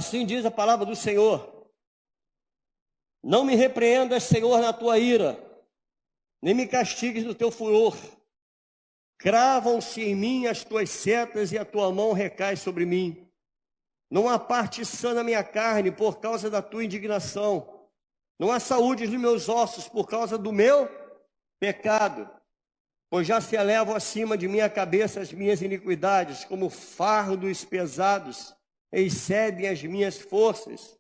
Assim diz a palavra do Senhor. Não me repreendas, Senhor, na tua ira, nem me castigues no teu furor. Cravam-se em mim as tuas setas e a tua mão recai sobre mim. Não há parte sã na minha carne por causa da tua indignação. Não há saúde nos meus ossos por causa do meu pecado. Pois já se elevam acima de minha cabeça as minhas iniquidades, como fardos pesados, excedem as minhas forças.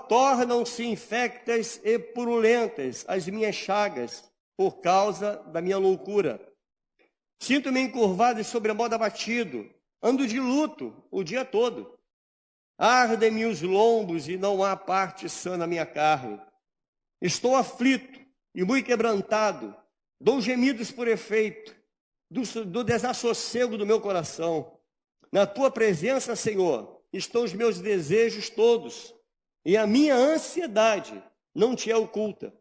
Tornam-se infectas e purulentas as minhas chagas, por causa da minha loucura. Sinto-me encurvado e sobremodo abatido, ando de luto o dia todo. Ardem-me os lombos e não há parte sã na minha carne. Estou aflito e muito quebrantado, dou gemidos por efeito do desassossego do meu coração. Na tua presença, Senhor, estão os meus desejos todos, e a minha ansiedade não te é oculta.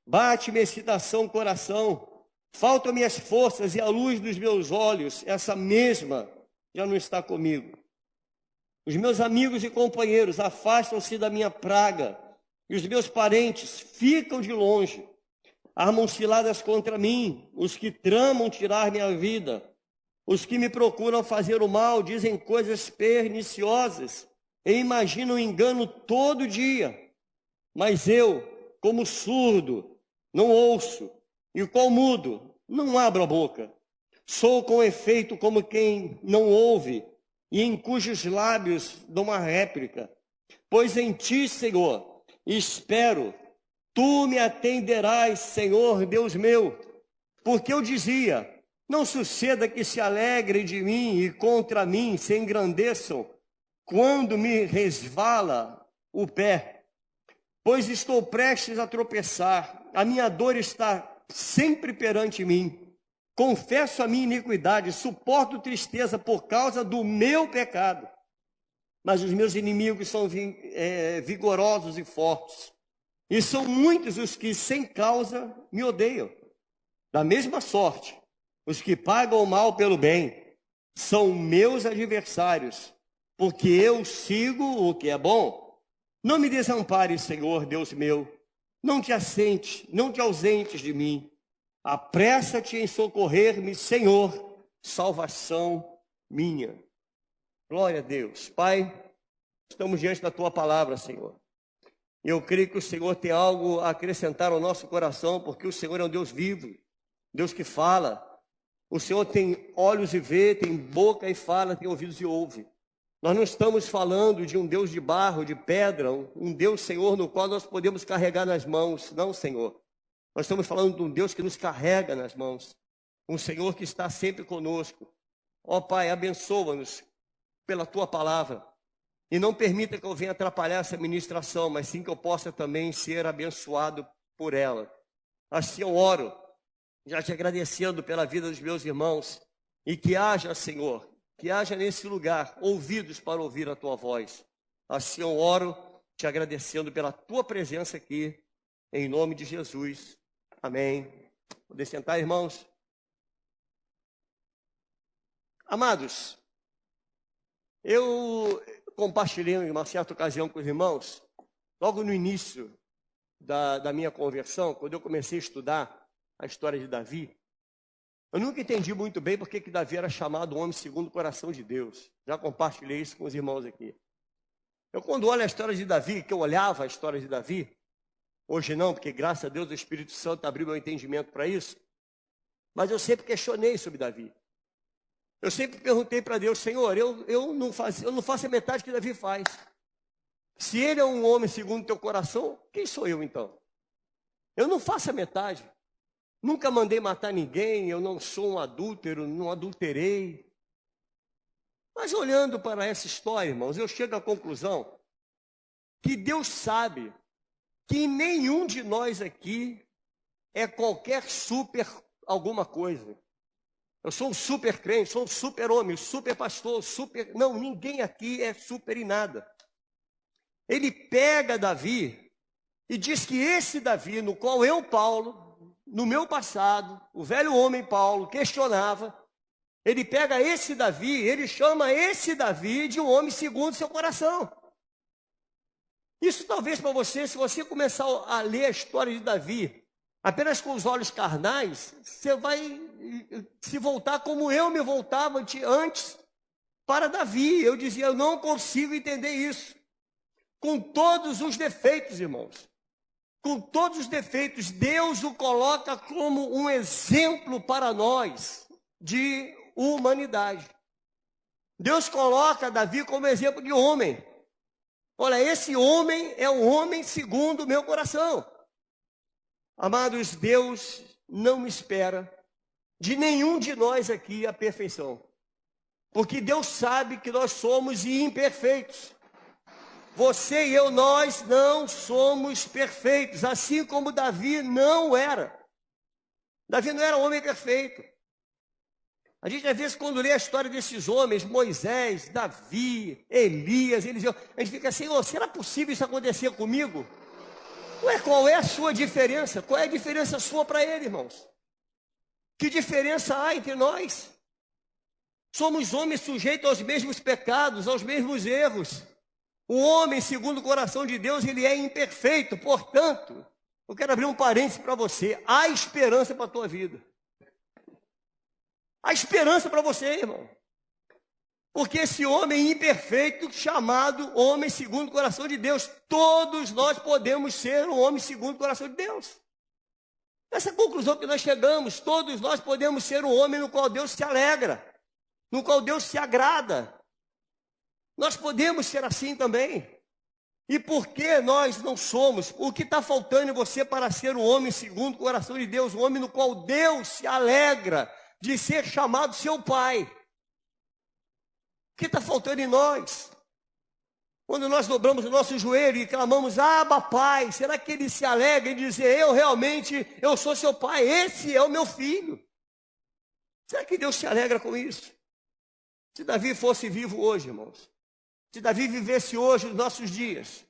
Bate-me a excitação no coração, faltam-me as forças e a luz dos meus olhos, essa mesma já não está comigo. Os meus amigos e companheiros afastam-se da minha praga, e os meus parentes ficam de longe. Armam ciladas contra mim, os que tramam tirar minha vida. Os que me procuram fazer o mal dizem coisas perniciosas e imaginam engano todo dia. Mas eu, como surdo, não ouço, e qual mudo, não abro a boca. Sou com efeito como quem não ouve, e em cujos lábios dou uma réplica. Pois em ti, Senhor, espero, tu me atenderás, Senhor Deus meu. Porque eu dizia, não suceda que se alegrem de mim e contra mim se engrandeçam, quando me resvala o pé. Pois estou prestes a tropeçar, a minha dor está sempre perante mim. Confesso a minha iniquidade, suporto tristeza por causa do meu pecado. Mas os meus inimigos são vigorosos e fortes. E são muitos os que sem causa me odeiam. Da mesma sorte, os que pagam o mal pelo bem são meus adversários, porque eu sigo o que é bom. Não me desampares, Senhor, Deus meu. Não te ausentes de mim. Apressa-te em socorrer-me, Senhor, salvação minha. Glória a Deus. Pai, estamos diante da tua palavra, Senhor. Eu creio que o Senhor tem algo a acrescentar ao nosso coração, porque o Senhor é um Deus vivo, Deus que fala. O Senhor tem olhos e vê, tem boca e fala, tem ouvidos e ouve. Nós não estamos falando de um Deus de barro, de pedra, um Deus, Senhor, no qual nós podemos carregar nas mãos. Não, Senhor. Nós estamos falando de um Deus que nos carrega nas mãos. Um Senhor que está sempre conosco. Ó Pai, abençoa-nos pela tua palavra. E não permita que eu venha atrapalhar essa ministração, mas sim que eu possa também ser abençoado por ela. Assim eu oro, já te agradecendo pela vida dos meus irmãos. E que haja, Senhor, que haja nesse lugar ouvidos para ouvir a tua voz. Assim eu oro, te agradecendo pela tua presença aqui, em nome de Jesus. Amém. Poder sentar, irmãos. Amados, eu compartilhei em uma certa ocasião com os irmãos, logo no início da minha conversão, quando eu comecei a estudar a história de Davi, eu nunca entendi muito bem porque que Davi era chamado homem segundo o coração de Deus. Já compartilhei isso com os irmãos aqui. Eu, quando olho a história de Davi, que eu olhava a história de Davi, hoje não, porque graças a Deus o Espírito Santo abriu meu entendimento para isso, mas eu sempre questionei sobre Davi. Eu sempre perguntei para Deus, Senhor, eu não faço a metade que Davi faz. Se ele é um homem segundo o teu coração, quem sou eu então? Eu não faço a metade. Nunca mandei matar ninguém, eu não sou um adúltero, não adulterei. Mas olhando para essa história, irmãos, eu chego à conclusão que Deus sabe que nenhum de nós aqui é qualquer super alguma coisa. Eu sou um super crente, sou um super homem, super pastor, super... Não, ninguém aqui é super em nada. Ele pega Davi e diz que esse Davi, no qual eu, Paulo, no meu passado, o velho homem Paulo, questionava, Ele pega esse Davi, ele chama esse Davi de um homem segundo seu coração. Isso talvez para você, se você começar a ler a história de Davi, apenas com os olhos carnais, você vai se voltar como eu me voltava antes para Davi. Eu dizia, eu não consigo entender isso. Com todos os defeitos, irmãos. Com todos os defeitos, Deus o coloca como um exemplo para nós de humanidade. Deus coloca Davi como exemplo de homem. Olha, esse homem é um homem segundo o meu coração. Amados, Deus não espera de nenhum de nós aqui a perfeição. Porque Deus sabe que nós somos imperfeitos. Você e eu, nós não somos perfeitos, assim como Davi não era. Davi não era um homem perfeito. A gente, às vezes, quando lê a história desses homens, Moisés, Davi, Elias, Eliseu, a gente fica assim, será possível isso acontecer comigo? Ué, qual é a sua diferença? Qual é a diferença sua para ele, irmãos? Que diferença há entre nós? Somos homens sujeitos aos mesmos pecados, aos mesmos erros. O homem, segundo o coração de Deus, ele é imperfeito. Portanto, eu quero abrir um parênteses para você. Há esperança para a tua vida. Há esperança para você, irmão. Porque esse homem imperfeito, chamado homem segundo o coração de Deus, todos nós podemos ser um homem segundo o coração de Deus. Essa conclusão que nós chegamos, todos nós podemos ser um homem no qual Deus se alegra, no qual Deus se agrada. Nós podemos ser assim também. E por que nós não somos? O que está faltando em você para ser um homem segundo o coração de Deus, um homem no qual Deus se alegra de ser chamado seu pai? O que está faltando em nós? Quando nós dobramos o nosso joelho e clamamos, Abba, Pai, será que ele se alegra em dizer, eu sou seu pai, esse é o meu filho? Será que Deus se alegra com isso? Se Davi fosse vivo hoje, irmãos, se Davi vivesse hoje os nossos dias,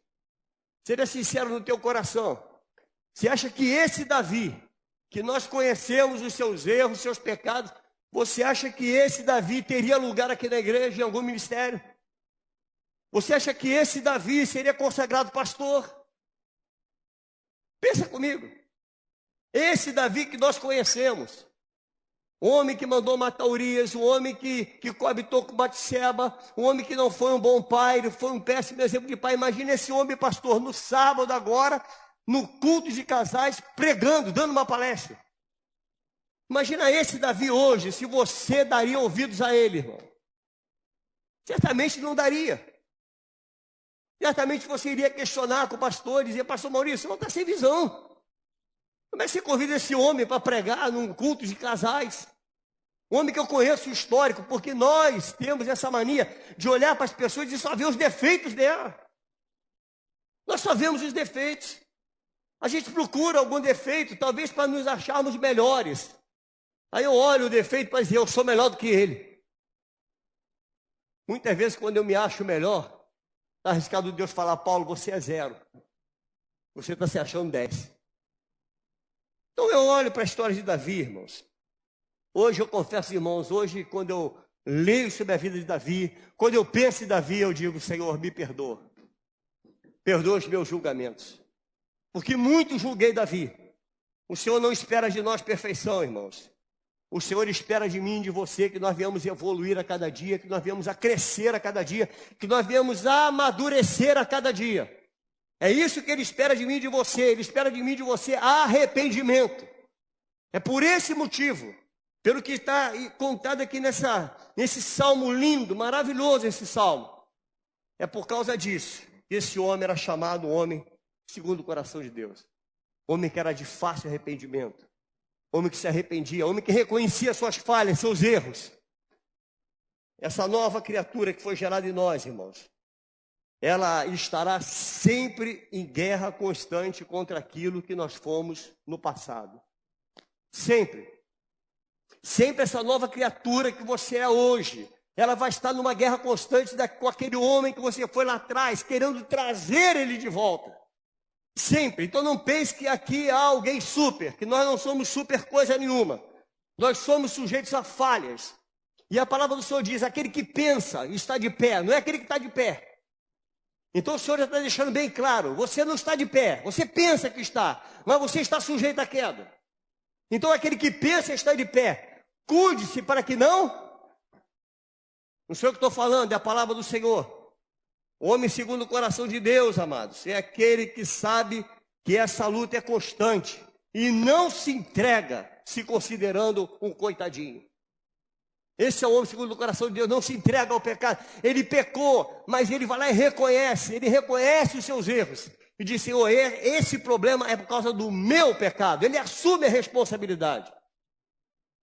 seja sincero no teu coração, você acha que esse Davi, que nós conhecemos os seus erros, os seus pecados, você acha que esse Davi teria lugar aqui na igreja, em algum ministério? Você acha que esse Davi seria consagrado pastor? Pensa comigo. Esse Davi que nós conhecemos, o homem que mandou matar Urias, o homem que coabitou com Batseba, o homem que não foi um bom pai, ele foi um péssimo exemplo de pai. Imagina esse homem, pastor, no sábado agora, no culto de casais, pregando, dando uma palestra. Imagina esse Davi hoje, se você daria ouvidos a ele, irmão. Certamente não daria. Certamente você iria questionar com o pastor, dizer, pastor Maurício, você não está sem visão. Como é que você convida esse homem para pregar num culto de casais? Um homem que eu conheço o histórico, porque nós temos essa mania de olhar para as pessoas e só ver os defeitos dela. Nós só vemos os defeitos. A gente procura algum defeito, talvez para nos acharmos melhores. Aí eu olho o defeito para dizer, eu sou melhor do que ele. Muitas vezes, quando eu me acho melhor, está arriscado Deus falar, Paulo, você é 0. Você está se achando 10. Então eu olho para a história de Davi, irmãos. Hoje eu confesso, irmãos, hoje quando eu leio sobre a vida de Davi, quando eu penso em Davi, eu digo, Senhor, me perdoa. Perdoa os meus julgamentos. Porque muito julguei Davi. O Senhor não espera de nós perfeição, irmãos. O Senhor espera de mim e de você que nós viemos evoluir a cada dia, que nós viemos a crescer a cada dia, que nós viemos a amadurecer a cada dia. É isso que Ele espera de mim e de você. Ele espera de mim e de você arrependimento. É por esse motivo, pelo que está contado aqui nesse salmo lindo, maravilhoso esse salmo. É por causa disso que esse homem era chamado homem segundo o coração de Deus. Homem que era de fácil arrependimento. Homem que se arrependia, homem que reconhecia suas falhas, seus erros. Essa nova criatura que foi gerada em nós, irmãos, ela estará sempre em guerra constante contra aquilo que nós fomos no passado. Sempre. Sempre essa nova criatura que você é hoje, ela vai estar numa guerra constante com aquele homem que você foi lá atrás, querendo trazer ele de volta. Sempre. Então não pense que aqui há alguém super, que nós não somos super coisa nenhuma. Nós somos sujeitos a falhas. E a palavra do Senhor diz, aquele que pensa está de pé, não é aquele que está de pé. Então o Senhor já está deixando bem claro, você não está de pé, você pensa que está, mas você está sujeito à queda. Então aquele que pensa está de pé, cuide-se para que não sei o que estou falando, é a palavra do Senhor. O homem segundo o coração de Deus, amados, é aquele que sabe que essa luta é constante e não se entrega se considerando um coitadinho. Esse é o homem segundo o coração de Deus, não se entrega ao pecado. Ele pecou, mas ele vai lá e reconhece os seus erros. E diz, Senhor, esse problema é por causa do meu pecado. Ele assume a responsabilidade.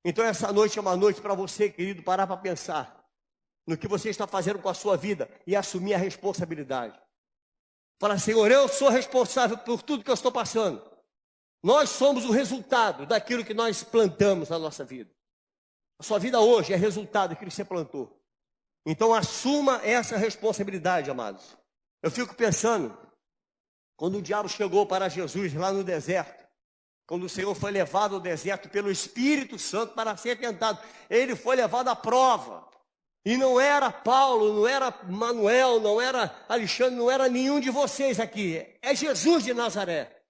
Então essa noite é uma noite para você, querido, parar para pensar no que você está fazendo com a sua vida e assumir a responsabilidade. Fala, Senhor, eu sou responsável por tudo que eu estou passando. Nós somos o resultado daquilo que nós plantamos na nossa vida. A sua vida hoje é resultado daquilo que você plantou. Então assuma essa responsabilidade, amados. Eu fico pensando, quando o diabo chegou para Jesus lá no deserto, quando o Senhor foi levado ao deserto pelo Espírito Santo para ser tentado, ele foi levado à prova. E não era Paulo, não era Manuel, não era Alexandre, não era nenhum de vocês aqui. É Jesus de Nazaré.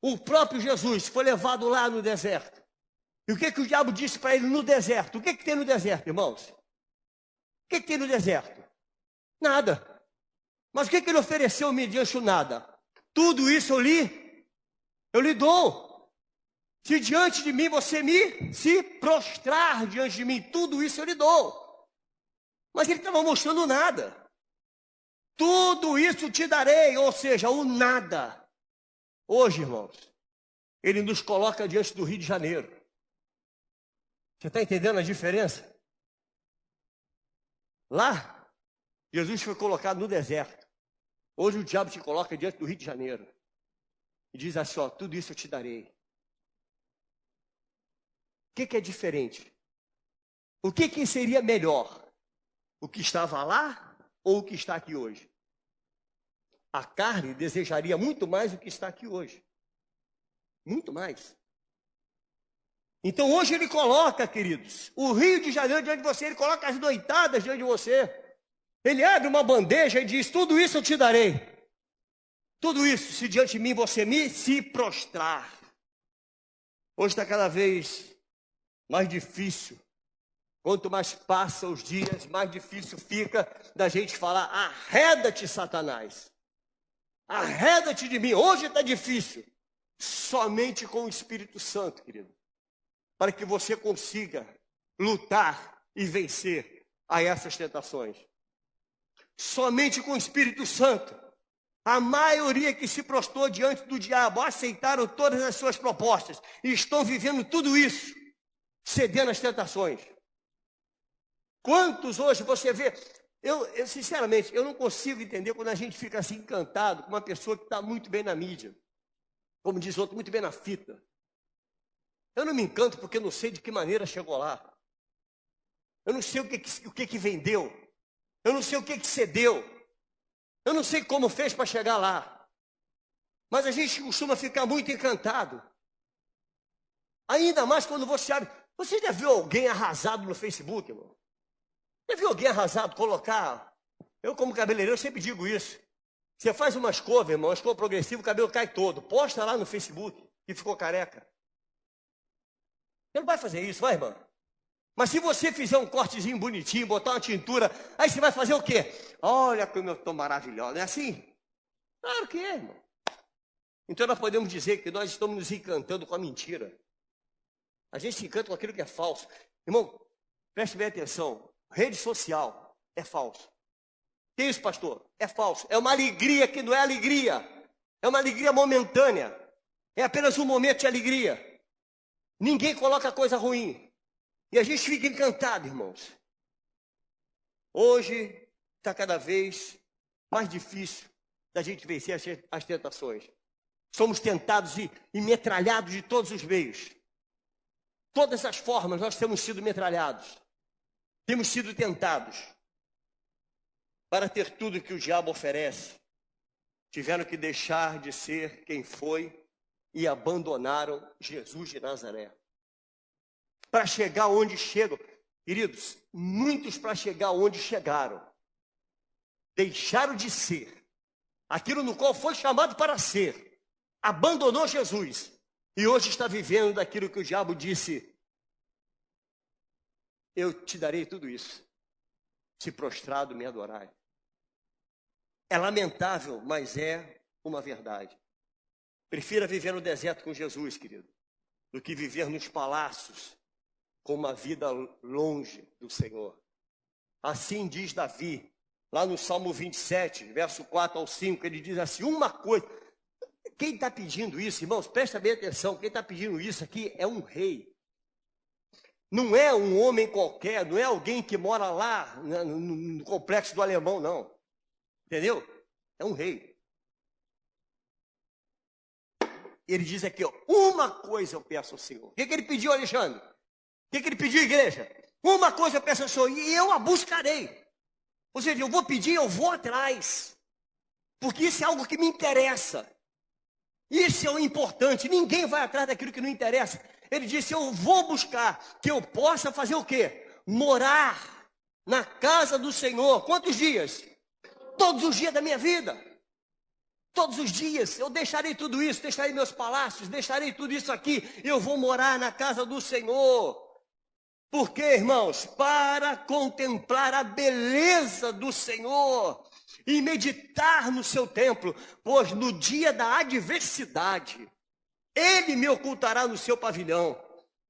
O próprio Jesus foi levado lá no deserto. E o que o diabo disse para ele no deserto? O que tem no deserto, irmãos? O que tem no deserto? Nada. Mas o que ele ofereceu mediante o nada? Tudo isso eu lhe dou. Se diante de mim você se prostrar diante de mim, tudo isso eu lhe dou. Mas ele estava mostrando nada. Tudo isso te darei, ou seja, o nada. Hoje, irmãos, ele nos coloca diante do Rio de Janeiro. Você está entendendo a diferença? Lá, Jesus foi colocado no deserto. Hoje o diabo te coloca diante do Rio de Janeiro. E diz assim, ó, tudo isso eu te darei. O que é diferente? O que seria melhor? O que estava lá ou o que está aqui hoje? A carne desejaria muito mais o que está aqui hoje. Muito mais. Então hoje ele coloca, queridos, o Rio de Janeiro diante de você, ele coloca as noitadas diante de você. Ele abre uma bandeja e diz, tudo isso eu te darei. Tudo isso, se diante de mim você se prostrar. Hoje está cada vez mais difícil. Quanto mais passam os dias, mais difícil fica da gente falar, arreda-te, Satanás. Arreda-te de mim. Hoje está difícil. Somente com o Espírito Santo, querido. Para que você consiga lutar e vencer a essas tentações. Somente com o Espírito Santo. A maioria que se prostrou diante do diabo aceitaram todas as suas propostas e estão vivendo tudo isso, cedendo às tentações. Quantos hoje você vê? Eu sinceramente, eu não consigo entender quando a gente fica assim encantado com uma pessoa que está muito bem na mídia. Como diz outro, muito bem na fita. Eu não me encanto porque eu não sei de que maneira chegou lá. Eu não sei o que vendeu. Eu não sei o que cedeu. Eu não sei como fez para chegar lá. Mas a gente costuma ficar muito encantado. Ainda mais quando você abre. Você já viu alguém arrasado no Facebook, irmão? Já viu alguém arrasado colocar? Eu, como cabeleireiro, sempre digo isso. Você faz uma escova, irmão, uma escova progressiva, o cabelo cai todo. Posta lá no Facebook que ficou careca. Você não vai fazer isso, vai, irmão? Mas se você fizer um cortezinho bonitinho, botar uma tintura, aí você vai fazer o quê? Olha como eu estou maravilhosa, não é assim? Claro que é, irmão. Então nós podemos dizer que nós estamos nos encantando com a mentira. A gente se encanta com aquilo que é falso. Irmão, preste bem atenção. Rede social é falso. Que isso, pastor? É falso. É uma alegria que não é alegria. É uma alegria momentânea. É apenas um momento de alegria. Ninguém coloca coisa ruim. E a gente fica encantado, irmãos. Hoje está cada vez mais difícil da gente vencer as tentações. Somos tentados e metralhados de todos os meios. Todas as formas nós temos sido metralhados. Temos sido tentados. Para ter tudo que o diabo oferece, tiveram que deixar de ser quem foi e abandonaram Jesus de Nazaré. Para chegar onde chegam. Queridos, muitos para chegar onde chegaram, deixaram de ser aquilo no qual foi chamado para ser, abandonou Jesus e hoje está vivendo daquilo que o diabo disse: eu te darei tudo isso, se prostrado me adorar. É lamentável, mas é uma verdade. Prefira viver no deserto com Jesus, querido, do que viver nos palácios com uma vida longe do Senhor. Assim diz Davi, lá no Salmo 27, verso 4 ao 5, ele diz assim, uma coisa. Quem está pedindo isso, irmãos, presta bem atenção, quem está pedindo isso aqui é um rei. Não é um homem qualquer, não é alguém que mora lá no complexo do Alemão, não. Entendeu? É um rei. Ele diz aqui, ó, uma coisa eu peço ao Senhor. O que ele pediu, Alexandre? O que ele pediu, igreja? Uma coisa eu peço ao Senhor e eu a buscarei. Ou seja, eu vou pedir, eu vou atrás. Porque isso é algo que me interessa. Isso é o importante. Ninguém vai atrás daquilo que não interessa. Ele disse, eu vou buscar que eu possa fazer o quê? Morar na casa do Senhor. Quantos dias? Todos os dias da minha vida. Todos os dias. Eu deixarei tudo isso, deixarei meus palácios, deixarei tudo isso aqui. Eu vou morar na casa do Senhor. Por quê, irmãos? Para contemplar a beleza do Senhor e meditar no seu templo, pois no dia da adversidade, Ele me ocultará no seu pavilhão,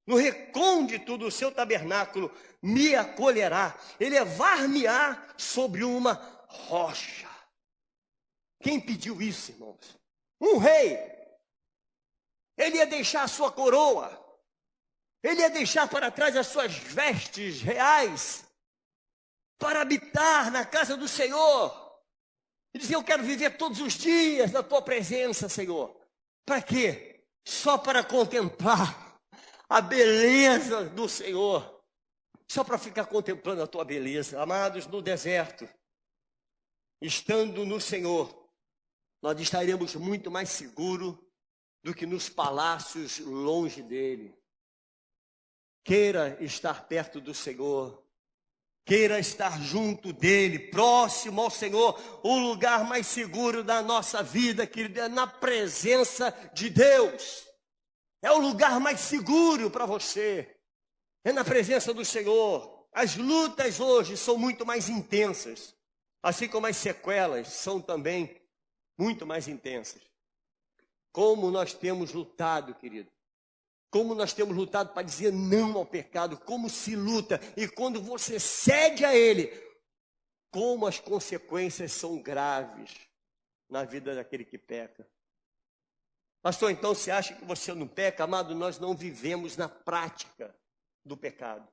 no recôndito do seu tabernáculo, me acolherá, elevar-me-á sobre uma rocha. Quem pediu isso, irmãos? Um rei. Ele ia deixar a sua coroa, ele ia deixar para trás as suas vestes reais, para habitar na casa do Senhor. Ele dizia, eu quero viver todos os dias na tua presença, Senhor. Para quê? Só para contemplar a beleza do Senhor. Só para ficar contemplando a tua beleza. Amados, no deserto, estando no Senhor, nós estaremos muito mais seguros do que nos palácios longe dele. Queira estar perto do Senhor. Queira estar junto dele, próximo ao Senhor. O lugar mais seguro da nossa vida, querido, é na presença de Deus. É o lugar mais seguro para você. É na presença do Senhor. As lutas hoje são muito mais intensas. Assim como as sequelas são também muito mais intensas. Como nós temos lutado, querido. Como nós temos lutado para dizer não ao pecado, como se luta. E quando você cede a ele, como as consequências são graves na vida daquele que peca. Pastor, então você acha que você não peca? Amado, nós não vivemos na prática do pecado.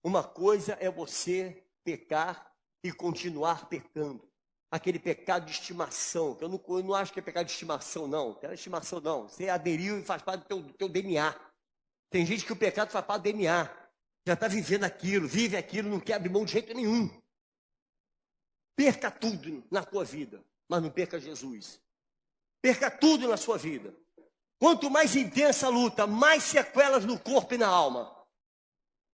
Uma coisa é você pecar e continuar pecando. Aquele pecado de estimação, que eu não acho que é pecado de estimação, não. Não é estimação, não. Você aderiu e faz parte do teu DNA. Tem gente que o pecado faz parte do DNA. Já está vivendo aquilo, vive aquilo, não quer abrir mão de jeito nenhum. Perca tudo na tua vida, mas não perca Jesus. Perca tudo na sua vida. Quanto mais intensa a luta, mais sequelas no corpo e na alma.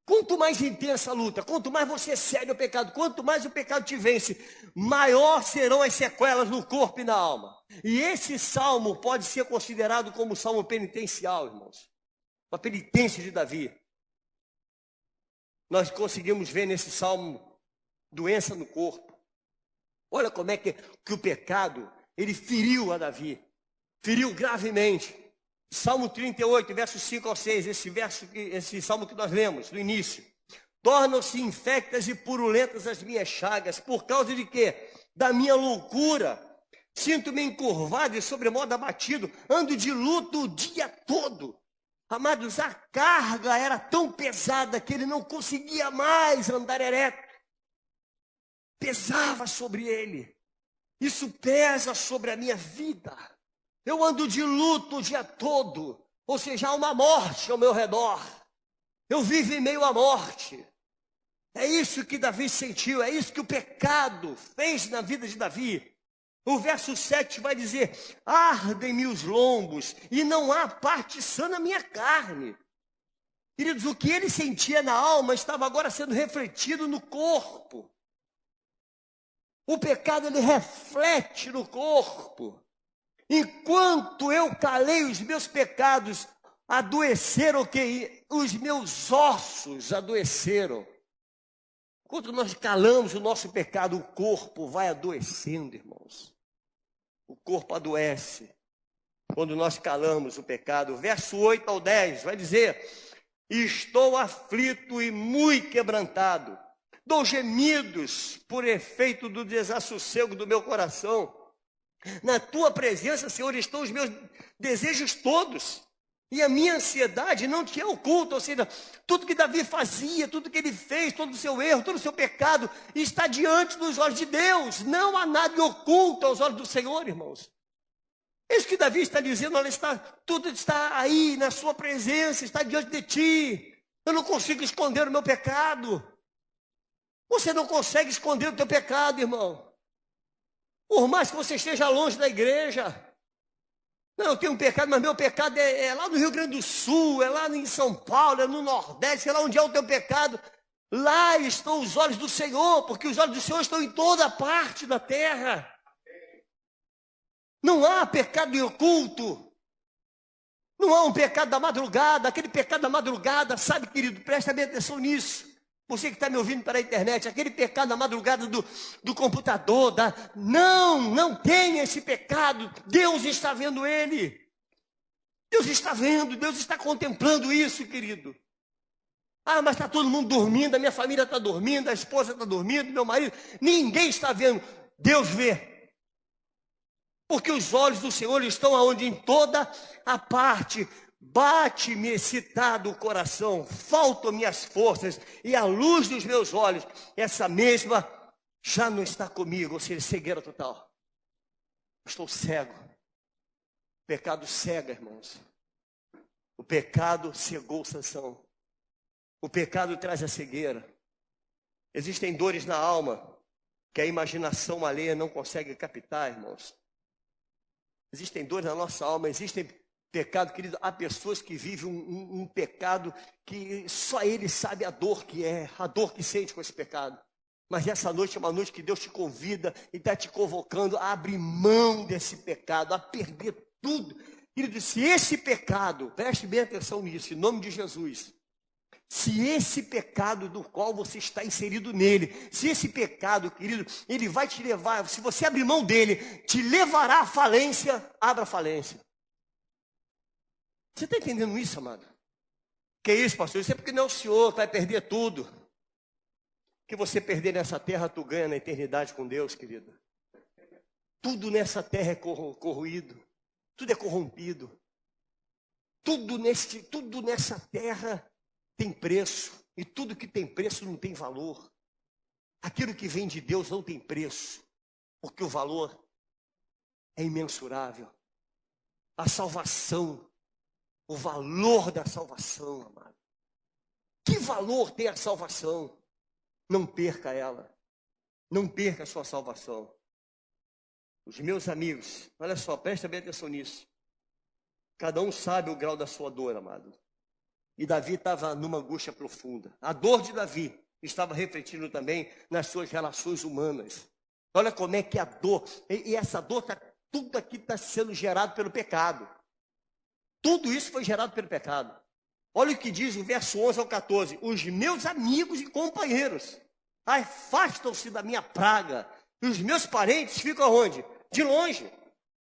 Quanto mais intensa a luta, quanto mais você cede ao pecado, quanto mais o pecado te vence, maior serão as sequelas no corpo e na alma. E esse salmo pode ser considerado como salmo penitencial, irmãos. Uma penitência de Davi. Nós conseguimos ver nesse salmo doença no corpo. Olha como é que o pecado, ele feriu a Davi. Feriu gravemente. Salmo 38, versos 5 ao 6, esse salmo que nós lemos no início. Tornam-se infectas e purulentas as minhas chagas, por causa de quê? Da minha loucura. Sinto-me encurvado e sobremodo abatido, ando de luto o dia todo. Amados, a carga era tão pesada que ele não conseguia mais andar ereto. Pesava sobre ele. Isso pesa sobre a minha vida. Eu ando de luto o dia todo, ou seja, há uma morte ao meu redor. Eu vivo em meio à morte. É isso que Davi sentiu, é isso que o pecado fez na vida de Davi. O verso 7 vai dizer, ardem-me os lombos e não há parte sã na minha carne. Queridos, o que ele sentia na alma estava agora sendo refletido no corpo. O pecado, ele reflete no corpo. Enquanto eu calei os meus pecados, adoeceram que os meus ossos adoeceram. Enquanto nós calamos o nosso pecado, o corpo vai adoecendo, irmãos. O corpo adoece quando nós calamos o pecado. Verso 8 ao 10 vai dizer: estou aflito e muito quebrantado. Dou gemidos por efeito do desassossego do meu coração. Na tua presença, Senhor, estão os meus desejos todos. E a minha ansiedade não te é oculta, ou seja, tudo que Davi fazia, tudo que ele fez, todo o seu erro, todo o seu pecado, está diante dos olhos de Deus. Não há nada oculto aos olhos do Senhor, irmãos. É isso que Davi está dizendo, olha, tudo está aí na sua presença, está diante de ti. Eu não consigo esconder o meu pecado. Você não consegue esconder o teu pecado, irmão. Por mais que você esteja longe da igreja. Não, eu tenho um pecado, mas meu pecado é lá no Rio Grande do Sul, é lá em São Paulo, é no Nordeste, sei lá onde é o teu pecado. Lá estão os olhos do Senhor, porque os olhos do Senhor estão em toda parte da terra. Não há pecado oculto. Não há um pecado da madrugada. Aquele pecado da madrugada, sabe, querido, presta bem atenção nisso. Você que está me ouvindo pela internet, aquele pecado da madrugada do computador, não tem esse pecado. Deus está vendo ele. Deus está vendo, Deus está contemplando isso, querido. Ah, mas está todo mundo dormindo, a minha família está dormindo, a esposa está dormindo, meu marido. Ninguém está vendo. Deus vê. Porque os olhos do Senhor estão aonde? Em toda a parte. Bate-me excitado o coração, faltam minhas forças, e a luz dos meus olhos, essa mesma já não está comigo, ou seja, cegueira total. Estou cego. O pecado cega, irmãos. O pecado cegou Sansão. O pecado traz a cegueira. Existem dores na alma que a imaginação alheia não consegue captar, irmãos. Existem dores na nossa alma, existem pecado, querido. Há pessoas que vivem um pecado que só ele sabe a dor que é, a dor que sente com esse pecado. Mas essa noite é uma noite que Deus te convida e está te convocando a abrir mão desse pecado, a perder tudo. Querido, se esse pecado, preste bem atenção nisso, em nome de Jesus. Se esse pecado do qual você está inserido nele, se esse pecado, querido, ele vai te levar, se você abrir mão dele, te levará à falência, abra a falência. Você está entendendo isso, amado? Que isso, pastor? Isso é porque não é o Senhor, vai perder tudo. O que você perder nessa terra, tu ganha na eternidade com Deus, querido. Tudo nessa terra é corroído, tudo é corrompido. Tudo nessa terra tem preço, e tudo que tem preço não tem valor. Aquilo que vem de Deus não tem preço, porque o valor é imensurável. A salvação, o valor da salvação, amado. Que valor tem a salvação? Não perca ela. Não perca a sua salvação. Os meus amigos, olha só, presta bem atenção nisso. Cada um sabe o grau da sua dor, amado. E Davi estava numa angústia profunda. A dor de Davi estava refletindo também nas suas relações humanas. Olha como é que a dor, e essa dor, tudo aqui está sendo gerado pelo pecado. Tudo isso foi gerado pelo pecado. Olha o que diz o verso 11 ao 14. Os meus amigos e companheiros afastam-se da minha praga. E os meus parentes ficam aonde? De longe.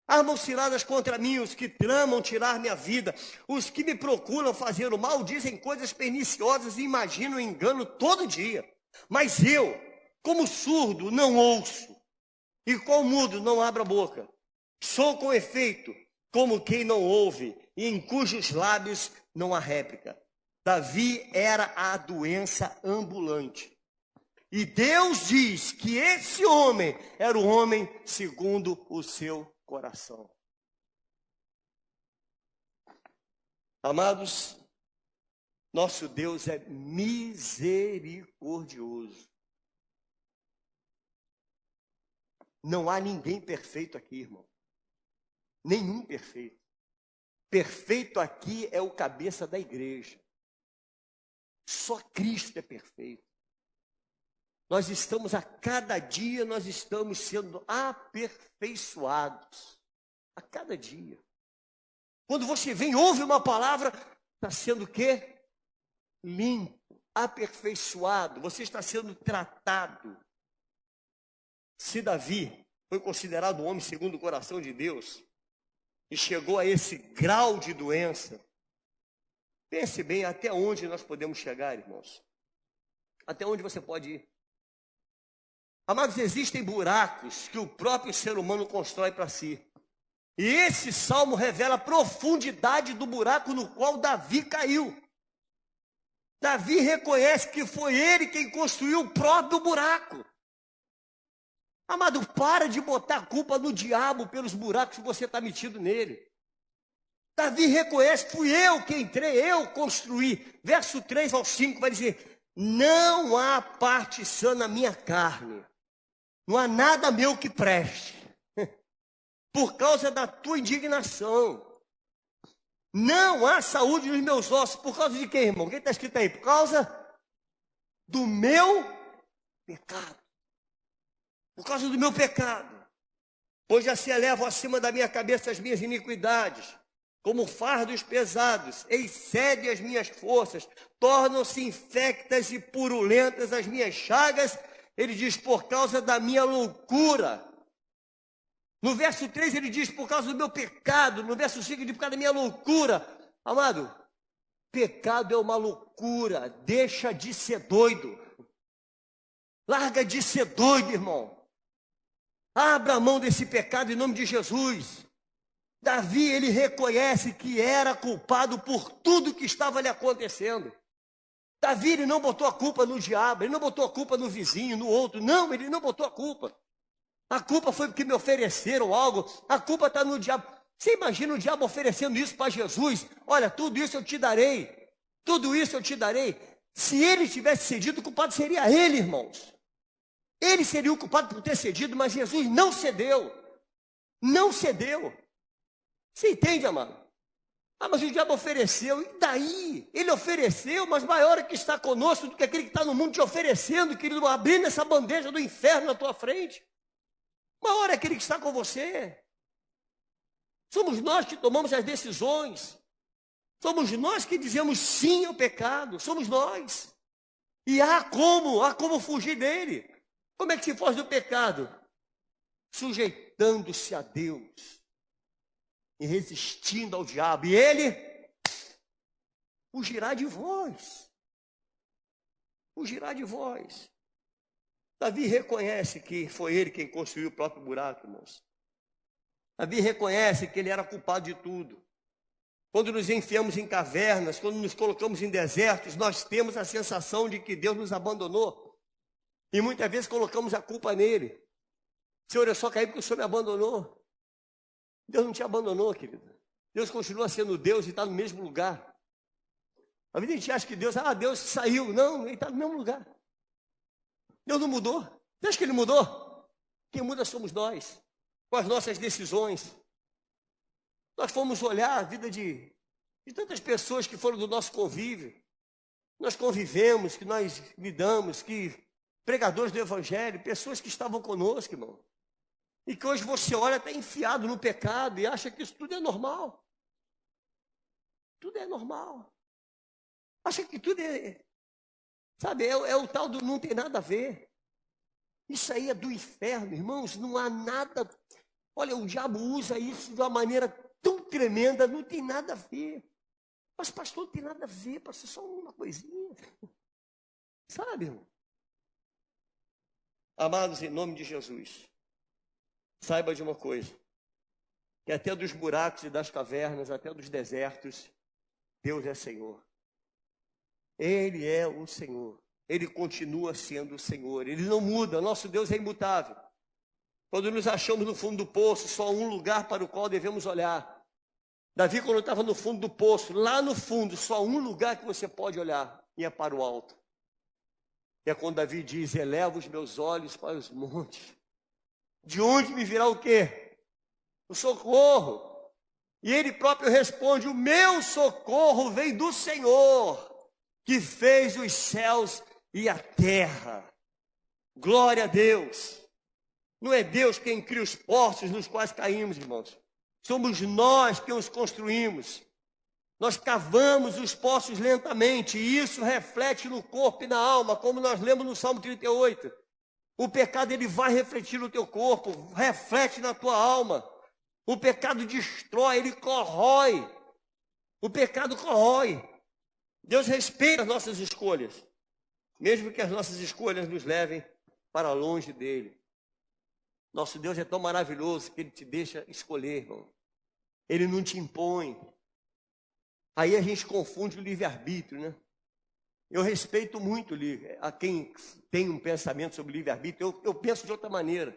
Armam ciladas contra mim os que tramam tirar minha vida. Os que me procuram fazer o mal dizem coisas perniciosas e imaginam engano todo dia. Mas eu, como surdo, não ouço. E como mudo, não abro a boca. Sou com efeito como quem não ouve, e em cujos lábios não há réplica. Davi era a doença ambulante. E Deus diz que esse homem era o homem segundo o seu coração. Amados, nosso Deus é misericordioso. Não há ninguém perfeito aqui, irmão. Nenhum perfeito. Perfeito aqui é o cabeça da igreja. Só Cristo é perfeito. Nós estamos, a cada dia, nós estamos sendo aperfeiçoados. A cada dia. Quando você vem e ouve uma palavra, está sendo o quê? Limpo, aperfeiçoado. Você está sendo tratado. Se Davi foi considerado um homem segundo o coração de Deus e chegou a esse grau de doença, pense bem até onde nós podemos chegar, irmãos. Até onde você pode ir. Amados, existem buracos que o próprio ser humano constrói para si. E esse salmo revela a profundidade do buraco no qual Davi caiu. Davi reconhece que foi ele quem construiu o próprio buraco. Amado, para de botar a culpa no diabo pelos buracos que você está metido nele. Davi reconhece que fui eu que entrei, eu construí. Verso 3 ao 5 vai dizer: não há parte sã na minha carne, não há nada meu que preste, por causa da tua indignação. Não há saúde nos meus ossos, por causa de quem, irmão? O que está escrito aí? Por causa do meu pecado. Por causa do meu pecado. Pois já se elevam acima da minha cabeça as minhas iniquidades, como fardos pesados, excedem as minhas forças, tornam-se infectas e purulentas as minhas chagas. Ele diz, por causa da minha loucura. No verso 3 ele diz, por causa do meu pecado. No verso 5 ele diz, por causa da minha loucura. Amado, pecado é uma loucura. Deixa de ser doido. Larga de ser doido, irmão. Abra a mão desse pecado em nome de Jesus. Davi, ele reconhece que era culpado por tudo que estava lhe acontecendo. Davi, ele não botou a culpa no diabo, ele não botou a culpa no vizinho, no outro. Não, ele não botou a culpa. A culpa foi porque me ofereceram algo. A culpa está no diabo. Você imagina o diabo oferecendo isso para Jesus? Olha, tudo isso eu te darei. Tudo isso eu te darei. Se ele tivesse cedido, o culpado seria ele, irmãos. Ele seria o culpado por ter cedido, mas Jesus não cedeu. Não cedeu. Você entende, amado? Ah, mas o diabo ofereceu. E daí? Ele ofereceu, mas maior é que está conosco do que aquele que está no mundo te oferecendo, querido, abrindo essa bandeja do inferno na tua frente. Maior é aquele que está com você. Somos nós que tomamos as decisões. Somos nós que dizemos sim ao pecado. Somos nós. E há como fugir dele. Como é que se foge do pecado? Sujeitando-se a Deus e resistindo ao diabo. E ele fugirá de vós. Fugirá de vós. Davi reconhece que foi ele quem construiu o próprio buraco, irmãos. Davi reconhece que ele era culpado de tudo. Quando nos enfiamos em cavernas, quando nos colocamos em desertos, nós temos a sensação de que Deus nos abandonou. E muitas vezes colocamos a culpa nele. Senhor, eu só caí porque o Senhor me abandonou. Deus não te abandonou, querido. Deus continua sendo Deus e está no mesmo lugar. A gente acha que Deus saiu. Não, ele está no mesmo lugar. Deus não mudou. Você acha que ele mudou? Quem muda somos nós, com as nossas decisões. Nós fomos olhar a vida de tantas pessoas que foram do nosso convívio. Nós convivemos, que nós lidamos, que pregadores do Evangelho, pessoas que estavam conosco, irmão. E que hoje você olha, está enfiado no pecado e acha que isso tudo é normal. Tudo é normal. Acha que tudo é, sabe, é o tal do não tem nada a ver. Isso aí é do inferno, irmãos, não há nada. Olha, o diabo usa isso de uma maneira tão tremenda, não tem nada a ver. Mas pastor, não tem nada a ver, pastor, só uma coisinha. Sabe, irmão? Amados, em nome de Jesus, saiba de uma coisa, que até dos buracos e das cavernas, até dos desertos, Deus é Senhor. Ele é o Senhor. Ele continua sendo o Senhor. Ele não muda. Nosso Deus é imutável. Quando nos achamos no fundo do poço, só há um lugar para o qual devemos olhar. Davi, quando estava no fundo do poço, lá no fundo, só há um lugar que você pode olhar, e é para o alto. É quando Davi diz, eleva os meus olhos para os montes. De onde me virá o quê? O socorro. E ele próprio responde, o meu socorro vem do Senhor, que fez os céus e a terra. Glória a Deus. Não é Deus quem cria os poços nos quais caímos, irmãos. Somos nós que os construímos. Nós cavamos os poços lentamente, e isso reflete no corpo e na alma, como nós lemos no Salmo 38. O pecado, ele vai refletir no teu corpo, reflete na tua alma. O pecado destrói, ele corrói. O pecado corrói. Deus respeita as nossas escolhas, mesmo que as nossas escolhas nos levem para longe dele. Nosso Deus é tão maravilhoso que ele te deixa escolher, irmão. Ele não te impõe. Aí a gente confunde o livre-arbítrio, né? Eu respeito muito a quem tem um pensamento sobre livre-arbítrio. Eu penso de outra maneira.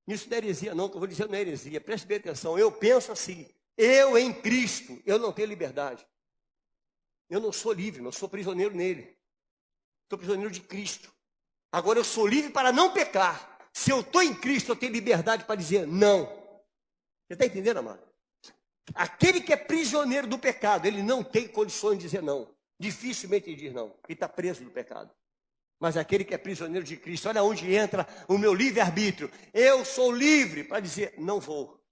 Isso não é heresia, não, que eu vou dizer não é heresia. Preste bem atenção. Eu penso assim: eu em Cristo, eu não tenho liberdade. Eu não sou livre, eu sou prisioneiro nele. Sou prisioneiro de Cristo. Agora eu sou livre para não pecar. Se eu estou em Cristo, eu tenho liberdade para dizer não. Você está entendendo, amado? Aquele que é prisioneiro do pecado, ele não tem condições de dizer não. Dificilmente ele diz não, porque está preso do pecado. Mas aquele que é prisioneiro de Cristo, olha onde entra o meu livre-arbítrio. Eu sou livre para dizer não vou.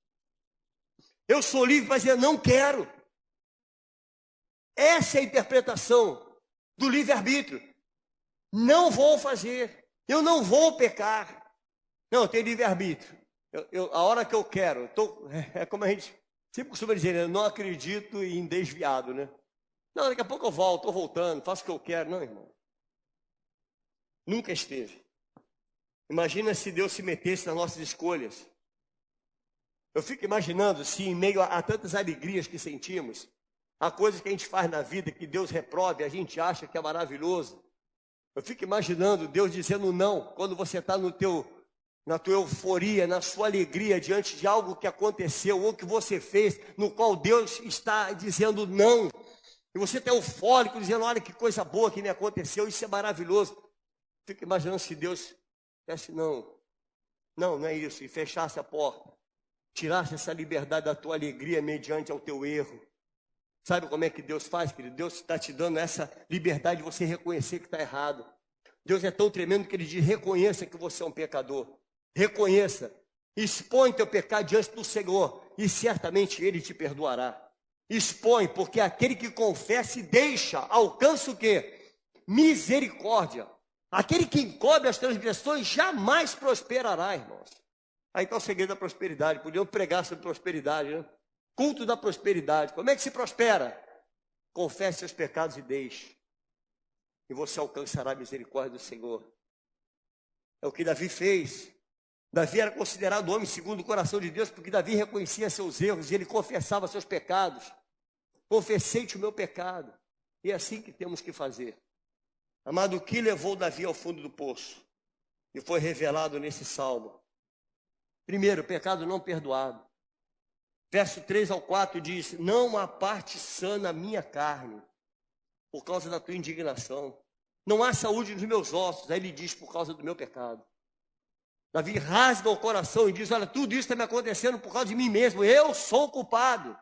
Eu sou livre para dizer não quero. Essa é a interpretação do livre-arbítrio. Não vou fazer. Eu não vou pecar. Não, eu tenho livre-arbítrio. A hora que eu quero. É como a gente sempre costuma dizer, eu não acredito em desviado, né? Não, daqui a pouco eu volto, estou voltando, faço o que eu quero. Não, irmão. Nunca esteve. Imagina se Deus se metesse nas nossas escolhas. Eu fico imaginando se em meio a tantas alegrias que sentimos, há coisas que a gente faz na vida que Deus reprove, a gente acha que é maravilhoso. Eu fico imaginando Deus dizendo não, quando você está na tua euforia, na sua alegria, diante de algo que aconteceu ou que você fez, no qual Deus está dizendo não. E você está eufórico, dizendo, olha que coisa boa que me aconteceu, isso é maravilhoso. Fico imaginando se Deus dissesse não, não é isso, e fechasse a porta, tirasse essa liberdade da tua alegria mediante ao teu erro. Sabe como é que Deus faz, querido? Deus está te dando essa liberdade de você reconhecer que está errado. Deus é tão tremendo que ele diz, reconheça que você é um pecador. Reconheça, expõe teu pecado diante do Senhor e certamente ele te perdoará. Expõe, porque aquele que confessa e deixa, alcança o quê? Misericórdia. Aquele que encobre as transgressões jamais prosperará, irmãos. Aí está o segredo da prosperidade. Podíamos pregar sobre prosperidade, né? Culto da prosperidade. Como é que se prospera? Confesse seus pecados e deixe. E você alcançará a misericórdia do Senhor. É o que Davi fez. Davi era considerado homem segundo o coração de Deus, porque Davi reconhecia seus erros e ele confessava seus pecados. Confessei-te o meu pecado. E é assim que temos que fazer. Amado, o que levou Davi ao fundo do poço? E foi revelado nesse salmo. Primeiro, pecado não perdoado. Verso 3 ao 4 diz, não há parte sã na minha carne, por causa da tua indignação. Não há saúde nos meus ossos. Aí ele diz, por causa do meu pecado. Davi rasga o coração e diz, olha, tudo isso está me acontecendo por causa de mim mesmo. Eu sou o culpado.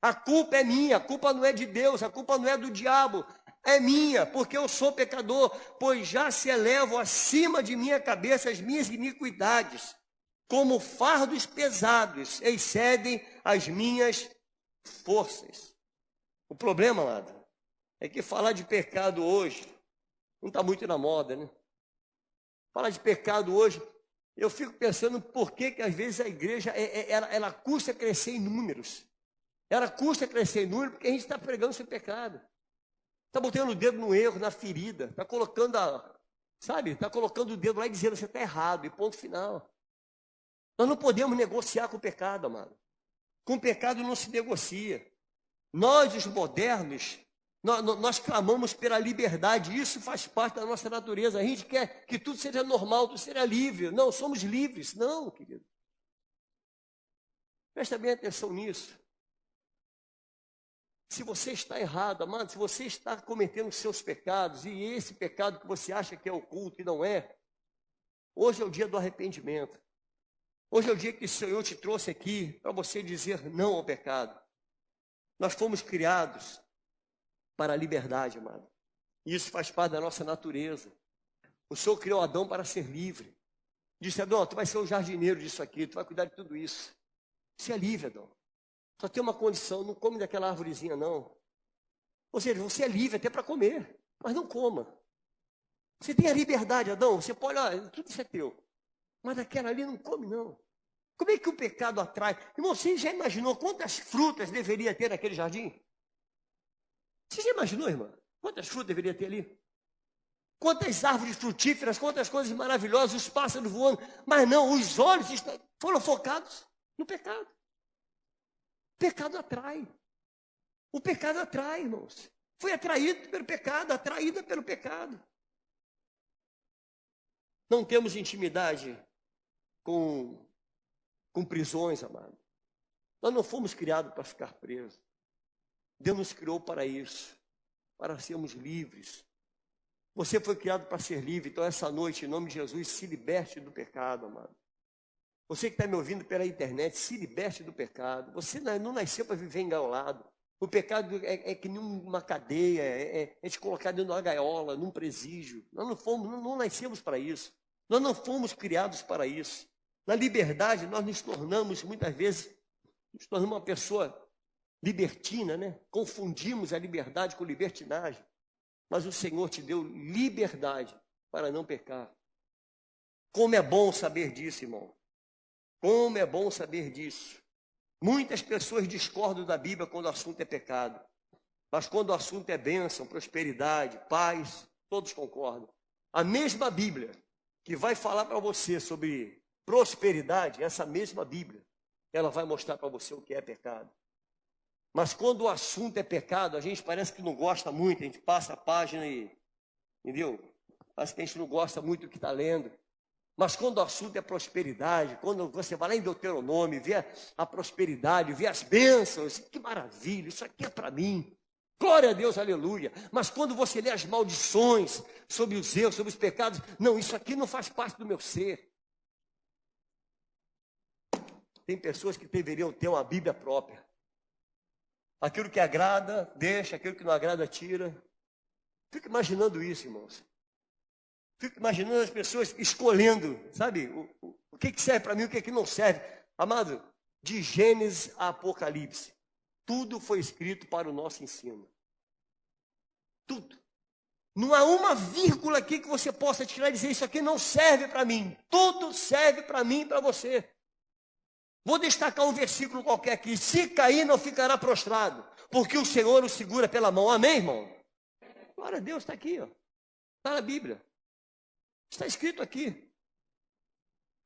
A culpa é minha, a culpa não é de Deus, a culpa não é do diabo. É minha, porque eu sou pecador, pois já se elevam acima de minha cabeça as minhas iniquidades, como fardos pesados, excedem as minhas forças. O problema, amado, é que falar de pecado hoje não está muito na moda, né? Falar de pecado hoje, eu fico pensando por que às vezes a igreja, ela custa crescer em números. Ela custa crescer em números porque a gente está pregando seu pecado. Está botando o dedo no erro, na ferida, está colocando está colocando o dedo lá e dizendo, você está errado, e ponto final. Nós não podemos negociar com o pecado, amado. Com o pecado não se negocia. Nós, os modernos, nós clamamos pela liberdade, isso faz parte da nossa natureza. A gente quer que tudo seja normal, tudo seja livre. Não, somos livres. Não, querido. Presta bem atenção nisso. Se você está errado, amado, se você está cometendo seus pecados, e esse pecado que você acha que é oculto e não é, hoje é o dia do arrependimento. Hoje é o dia que o Senhor te trouxe aqui para você dizer não ao pecado. Nós fomos criados para a liberdade, amado. Isso faz parte da nossa natureza. O Senhor criou Adão para ser livre. Disse, Adão, tu vai ser o jardineiro disso aqui, tu vai cuidar de tudo isso. Você é livre, Adão. Só tem uma condição, não come daquela árvorezinha, não. Ou seja, você é livre até para comer, mas não coma. Você tem a liberdade, Adão, você pode, olha, tudo isso é teu. Mas daquela ali não come, não. Como é que o pecado atrai? Irmão, você já imaginou quantas frutas deveria ter naquele jardim? Você já imaginou, irmã? Quantas frutas deveria ter ali? Quantas árvores frutíferas, quantas coisas maravilhosas, os pássaros voando. Mas não, os olhos foram focados no pecado. O pecado atrai. O pecado atrai, irmãos. Foi atraído pelo pecado, atraída pelo pecado. Não temos intimidade com prisões, amado. Nós não fomos criados para ficar presos. Deus nos criou para isso, para sermos livres. Você foi criado para ser livre, então essa noite, em nome de Jesus, se liberte do pecado, amado. Você que está me ouvindo pela internet, se liberte do pecado. Você não nasceu para viver engaiolado. O pecado é que nem uma cadeia, é te colocar dentro de uma gaiola, num presídio. Nós não nascemos para isso. Nós não fomos criados para isso. Na liberdade, nós nos tornamos, muitas vezes, uma pessoa libertina, né? Confundimos a liberdade com libertinagem. Mas o Senhor te deu liberdade para não pecar. Como é bom saber disso, irmão. Como é bom saber disso. Muitas pessoas discordam da Bíblia quando o assunto é pecado. Mas quando o assunto é bênção, prosperidade, paz, todos concordam. A mesma Bíblia que vai falar para você sobre prosperidade, essa mesma Bíblia, ela vai mostrar para você o que é pecado. Mas quando o assunto é pecado, a gente parece que não gosta muito, a gente passa a página e, entendeu? Parece que a gente não gosta muito do que está lendo. Mas quando o assunto é prosperidade, quando você vai lá em Deuteronômio, vê a prosperidade, vê as bênçãos, que maravilha, isso aqui é para mim. Glória a Deus, aleluia. Mas quando você lê as maldições sobre os erros, sobre os pecados, não, isso aqui não faz parte do meu ser. Tem pessoas que deveriam ter uma Bíblia própria. Aquilo que agrada, deixa, aquilo que não agrada, tira. Fico imaginando isso, irmãos. Fico imaginando as pessoas escolhendo, sabe, o que serve para mim, o que não serve. Amado, de Gênesis a Apocalipse, tudo foi escrito para o nosso ensino. Tudo. Não há uma vírgula aqui que você possa tirar e dizer, isso aqui não serve para mim. Tudo serve para mim e para você. Vou destacar um versículo qualquer aqui. Se cair, não ficará prostrado, porque o Senhor o segura pela mão. Amém, irmão? Glória a Deus, está aqui, ó. Está na Bíblia. Está escrito aqui.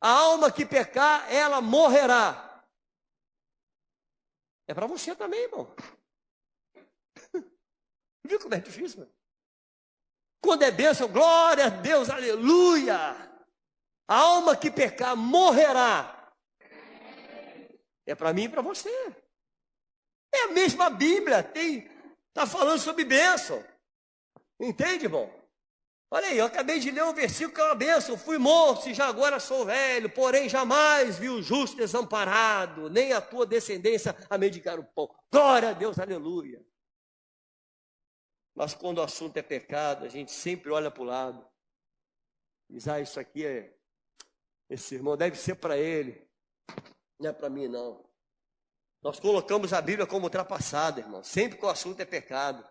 A alma que pecar, ela morrerá. É para você também, irmão. Viu como é difícil, mano? Quando é bênção, glória a Deus, aleluia. A alma que pecar, morrerá. É para mim e para você. É a mesma Bíblia, está falando sobre bênção. Entende, irmão? Olha aí, eu acabei de ler um versículo que é uma bênção. Fui moço e já agora sou velho, porém jamais vi o justo desamparado, nem a tua descendência a mendigar o pão. Glória a Deus, aleluia. Mas quando o assunto é pecado, a gente sempre olha para o lado. Diz, isso aqui esse irmão deve ser para ele. Não é para mim, não. Nós colocamos a Bíblia como ultrapassada, irmão. Sempre que o assunto é pecado.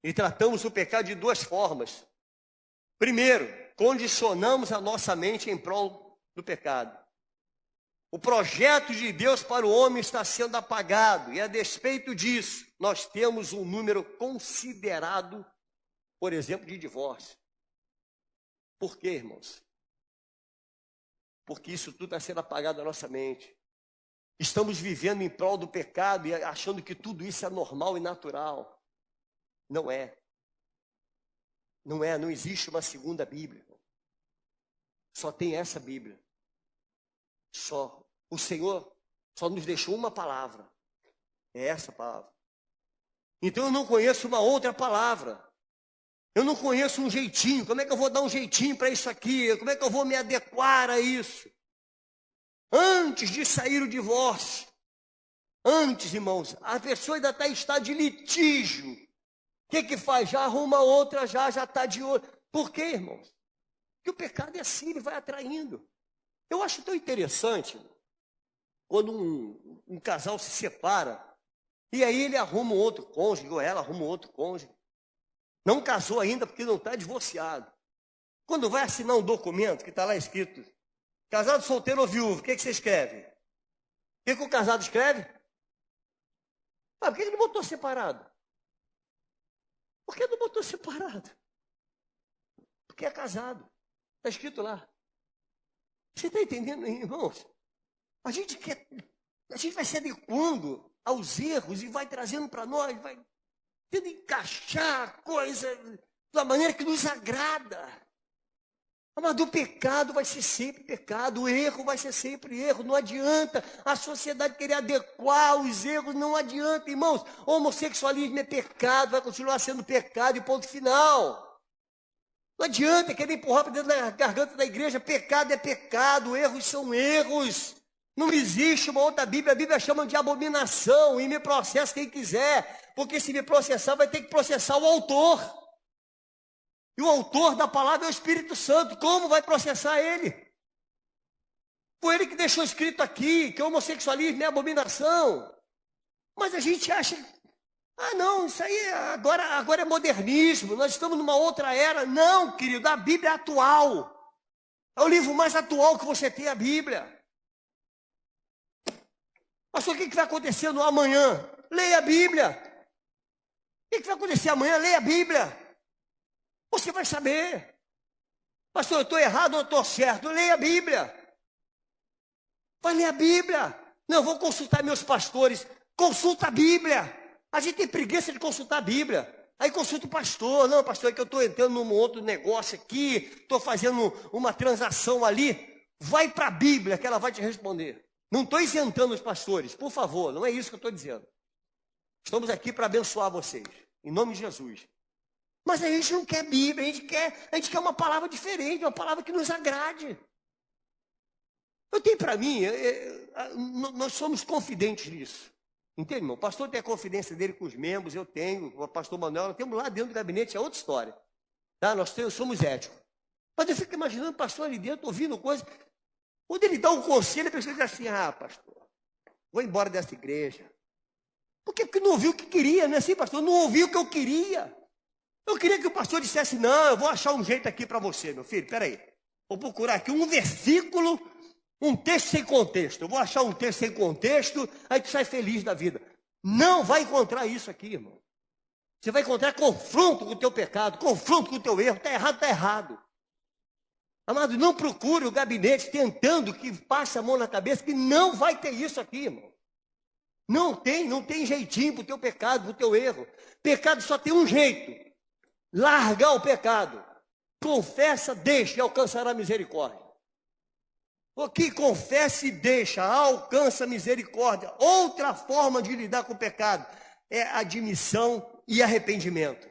E tratamos o pecado de duas formas. Primeiro, condicionamos a nossa mente em prol do pecado. O projeto de Deus para o homem está sendo apagado. E a despeito disso, nós temos um número considerado, por exemplo, de divórcio. Por quê, irmãos? Porque isso tudo está sendo apagado da nossa mente. Estamos vivendo em prol do pecado e achando que tudo isso é normal e natural. Não é. Não é, não existe uma segunda Bíblia. Só tem essa Bíblia. Só. O Senhor só nos deixou uma palavra. É essa palavra. Então eu não conheço uma outra palavra. Eu não conheço um jeitinho. Como é que eu vou dar um jeitinho para isso aqui? Como é que eu vou me adequar a isso? Antes de sair o divórcio. Antes, irmãos, a pessoa ainda está em estado de litígio. que faz? Já arruma outra, já está de olho. Por quê, irmãos? Porque o pecado é assim, ele vai atraindo. Eu acho tão interessante quando um casal se separa e aí ele arruma um outro cônjuge, ou ela arruma um outro cônjuge. Não casou ainda porque não está divorciado. Quando vai assinar um documento que está lá escrito casado, solteiro ou viúvo, o que você escreve? O que o casado escreve? Ah, por que ele não botou separado? Por que não botou separado? Porque é casado. Está escrito lá. Você está entendendo, irmãos? A gente vai se adequando aos erros e vai trazendo para nós, vai tendo que encaixar a coisa da maneira que nos agrada. Mas o pecado vai ser sempre pecado, o erro vai ser sempre erro, não adianta a sociedade querer adequar os erros, não adianta, irmãos. Homossexualismo é pecado, vai continuar sendo pecado e ponto final. Não adianta querer empurrar para dentro da garganta da igreja, pecado é pecado, erros são erros. Não existe uma outra Bíblia, a Bíblia chama de abominação, e me processa quem quiser, porque se me processar vai ter que processar o autor. E o autor da palavra é o Espírito Santo. Como vai processar ele? Foi ele que deixou escrito aqui que o homossexualismo é abominação. Mas a gente acha, não, isso aí agora é modernismo, nós estamos numa outra era. Não, querido, a Bíblia é atual. É o livro mais atual que você tem, a Bíblia. Pastor, o que vai acontecer no amanhã? Leia a Bíblia. O que vai acontecer amanhã? Leia a Bíblia. Você vai saber. Pastor, eu estou errado ou eu estou certo? Leia a Bíblia. Vai ler a Bíblia. Não, eu vou consultar meus pastores. Consulta a Bíblia. A gente tem preguiça de consultar a Bíblia. Aí consulta o pastor. Não, pastor, é que eu estou entrando num outro negócio aqui. Estou fazendo uma transação ali. Vai para a Bíblia que ela vai te responder. Não estou isentando os pastores, por favor. Não é isso que eu estou dizendo. Estamos aqui para abençoar vocês. Em nome de Jesus. Mas a gente não quer Bíblia, a gente quer uma palavra diferente, uma palavra que nos agrade. Eu tenho para mim, nós somos confidentes nisso. Entende, irmão? O pastor tem a confidência dele com os membros, eu tenho, o pastor Manuel, nós temos lá dentro do gabinete, é outra história. Tá? Somos éticos. Mas eu fico imaginando o pastor ali dentro, ouvindo coisa. Quando ele dá um conselho, a pessoa diz assim, pastor, vou embora dessa igreja. Por quê? Porque não ouviu o que queria, não é assim, pastor? Não ouviu o que eu queria. Eu queria que o pastor dissesse, não, eu vou achar um jeito aqui para você, meu filho, peraí. Vou procurar aqui um versículo, um texto sem contexto. Eu vou achar um texto sem contexto, aí tu sai feliz da vida. Não vai encontrar isso aqui, irmão. Você vai encontrar confronto com o teu pecado, confronto com o teu erro. Está errado, está errado. Amado, não procure o gabinete tentando que passe a mão na cabeça, que não vai ter isso aqui, irmão. Não tem jeitinho para o teu pecado, para o teu erro. Pecado só tem um jeito. Largar o pecado. Confessa, deixa e alcançará misericórdia. O que confessa e deixa, alcança misericórdia. Outra forma de lidar com o pecado é admissão e arrependimento.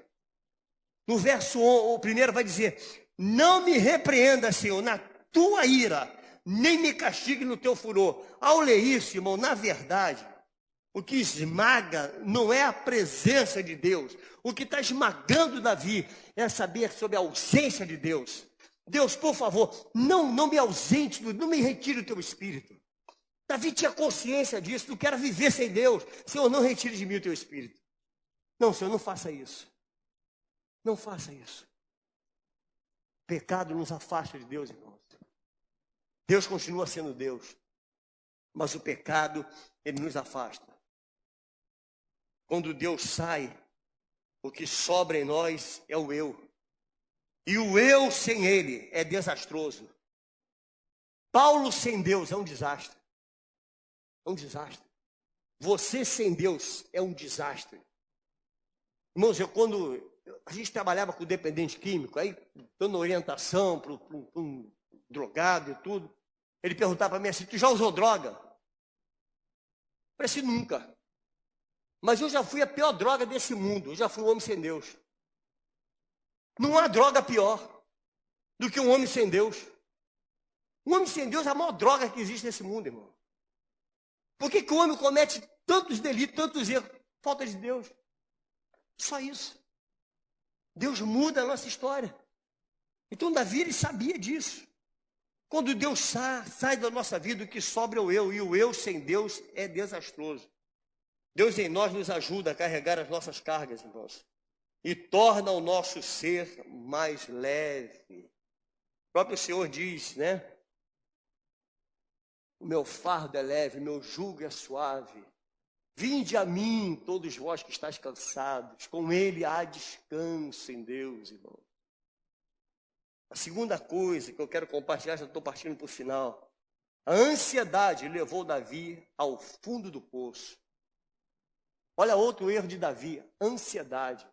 No verso 1, o primeiro vai dizer, não me repreenda, Senhor, na tua ira, nem me castigue no teu furor. Ao ler isso, irmão, na verdade, o que esmaga não é a presença de Deus. O que está esmagando Davi é saber sobre a ausência de Deus. Deus, por favor, não me ausente, não me retire o teu espírito. Davi tinha consciência disso, não quero viver sem Deus. Senhor, não retire de mim o teu espírito. Não, Senhor, não faça isso. Não faça isso. Pecado nos afasta de Deus, irmãos. Deus continua sendo Deus, mas o pecado, ele nos afasta. Quando Deus sai, o que sobra em nós é o eu. E o eu sem ele é desastroso. Paulo sem Deus é um desastre. É um desastre. Você sem Deus é um desastre. Irmãos, quando a gente trabalhava com dependente químico, aí dando orientação para um drogado e tudo, ele perguntava para mim assim, tu já usou droga? Eu falei assim, nunca. Mas eu já fui a pior droga desse mundo. Eu já fui um homem sem Deus. Não há droga pior do que um homem sem Deus. Um homem sem Deus é a maior droga que existe nesse mundo, irmão. Por que o homem comete tantos delitos, tantos erros? Falta de Deus. Só isso. Deus muda a nossa história. Então Davi, ele sabia disso. Quando Deus sai da nossa vida, o que sobra é o eu, e o eu sem Deus é desastroso. Deus em nós nos ajuda a carregar as nossas cargas, irmãos, e torna o nosso ser mais leve. O próprio Senhor diz, né? O meu fardo é leve, meu jugo é suave. Vinde a mim, todos vós que estáis cansados, com Ele há descanso em Deus, irmão. A segunda coisa que eu quero compartilhar, já estou partindo para o final. A ansiedade levou Davi ao fundo do poço. Olha outro erro de Davi, ansiedade.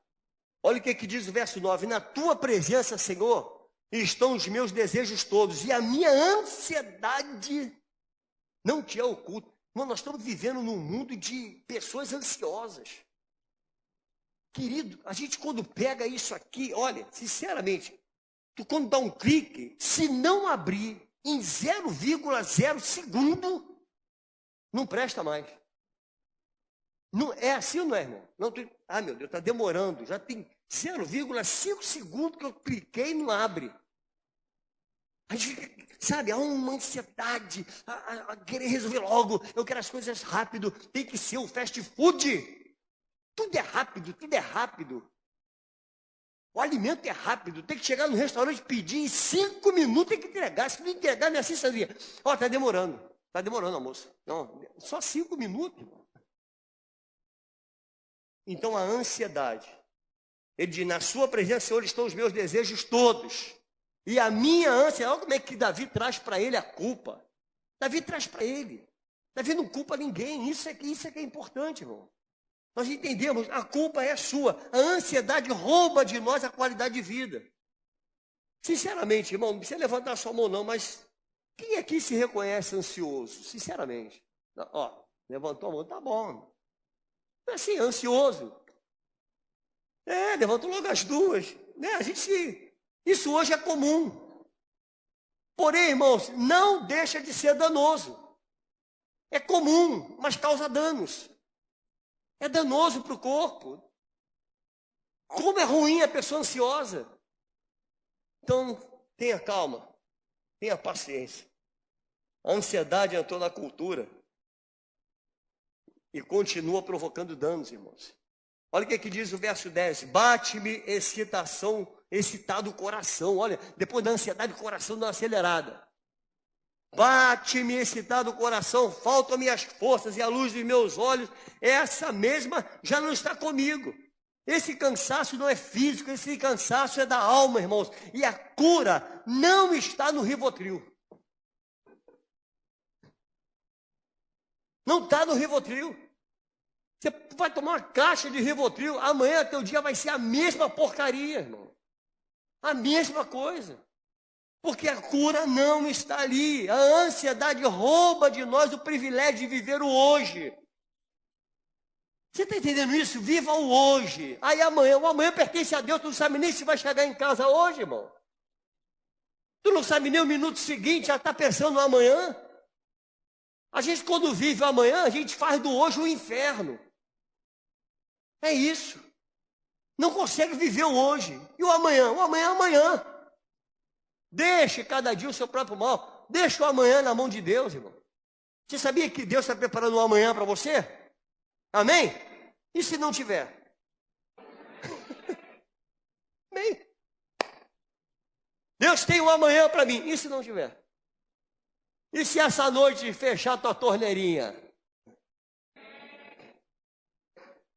Olha o que diz o verso 9. Na tua presença, Senhor, estão os meus desejos todos, e a minha ansiedade não te é oculta. Nós estamos vivendo num mundo de pessoas ansiosas. Querido, a gente quando pega isso aqui, olha, sinceramente, tu quando dá um clique, se não abrir em 0,0 segundo, não presta mais. Não, é assim ou não é, irmão? Não, meu Deus, está demorando. Já tem 0,5 segundos que eu cliquei e não abre. A gente, sabe, há uma ansiedade, a querer resolver logo. Eu quero as coisas rápido, tem que ser o fast food. Tudo é rápido, tudo é rápido. O alimento é rápido, tem que chegar no restaurante, pedir em 5 minutos, tem que entregar. Se não entregar, não é assim, Sandrinha. Ó, está demorando, almoço. Não, só 5 minutos, irmão. Então a ansiedade, ele diz, na sua presença, Senhor, estão os meus desejos todos. E a minha ânsia, olha como é que Davi traz para ele a culpa. Davi traz para ele. Davi não culpa ninguém, isso é que é importante, irmão. Nós entendemos, a culpa é sua. A ansiedade rouba de nós a qualidade de vida. Sinceramente, irmão, não precisa levantar a sua mão não, mas quem aqui se reconhece ansioso? Sinceramente. Ó, levantou a mão, tá bom. É assim, ansioso. Levantou logo as duas. Isso hoje é comum. Porém, irmãos, não deixa de ser danoso. É comum, mas causa danos. É danoso para o corpo. Como é ruim a pessoa ansiosa. Então, tenha calma, tenha paciência. A ansiedade entrou na cultura e continua provocando danos, irmãos. Olha o que diz o verso 10. Bate-me excitado o coração. Olha, depois da ansiedade, o coração dá uma acelerada. Bate-me excitado o coração, faltam-me as forças e a luz dos meus olhos. Essa mesma já não está comigo. Esse cansaço não é físico, esse cansaço é da alma, irmãos. E a cura não está no Rivotril. Não está no Rivotril. Você vai tomar uma caixa de Rivotril, amanhã teu dia vai ser a mesma porcaria, irmão. A mesma coisa. Porque a cura não está ali. A ansiedade rouba de nós o privilégio de viver o hoje. Você está entendendo isso? Viva o hoje. Aí o amanhã pertence a Deus, tu não sabe nem se vai chegar em casa hoje, irmão. Tu não sabe nem o minuto seguinte, já está pensando no amanhã. A gente quando vive o amanhã, a gente faz do hoje um inferno. É isso. Não consegue viver o hoje. E o amanhã? O amanhã é amanhã. Deixe cada dia o seu próprio mal. Deixe o amanhã na mão de Deus, irmão. Você sabia que Deus está preparando o amanhã para você? Amém? E se não tiver? Amém? Deus tem um amanhã para mim. E se não tiver? E se essa noite fechar a tua torneirinha?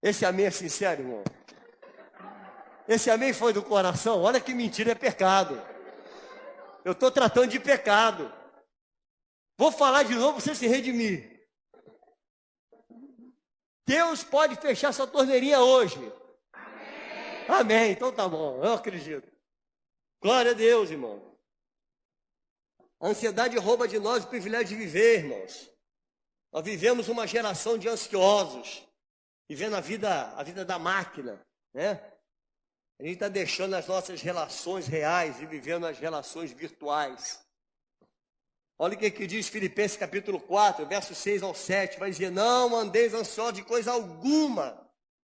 Esse amém é sincero, irmão. Esse amém foi do coração. Olha que mentira, é pecado. Eu estou tratando de pecado. Vou falar de novo para você se redimir. Deus pode fechar essa torneirinha hoje. Amém. Amém. Então tá bom, eu acredito. Glória a Deus, irmão. A ansiedade rouba de nós o privilégio de viver, irmãos. Nós vivemos uma geração de ansiosos, vivendo a vida da máquina, né? A gente está deixando as nossas relações reais e vivendo as relações virtuais. Olha o que diz Filipenses capítulo 4, versos 6 ao 7. Vai dizer, não andeis ansiosos de coisa alguma,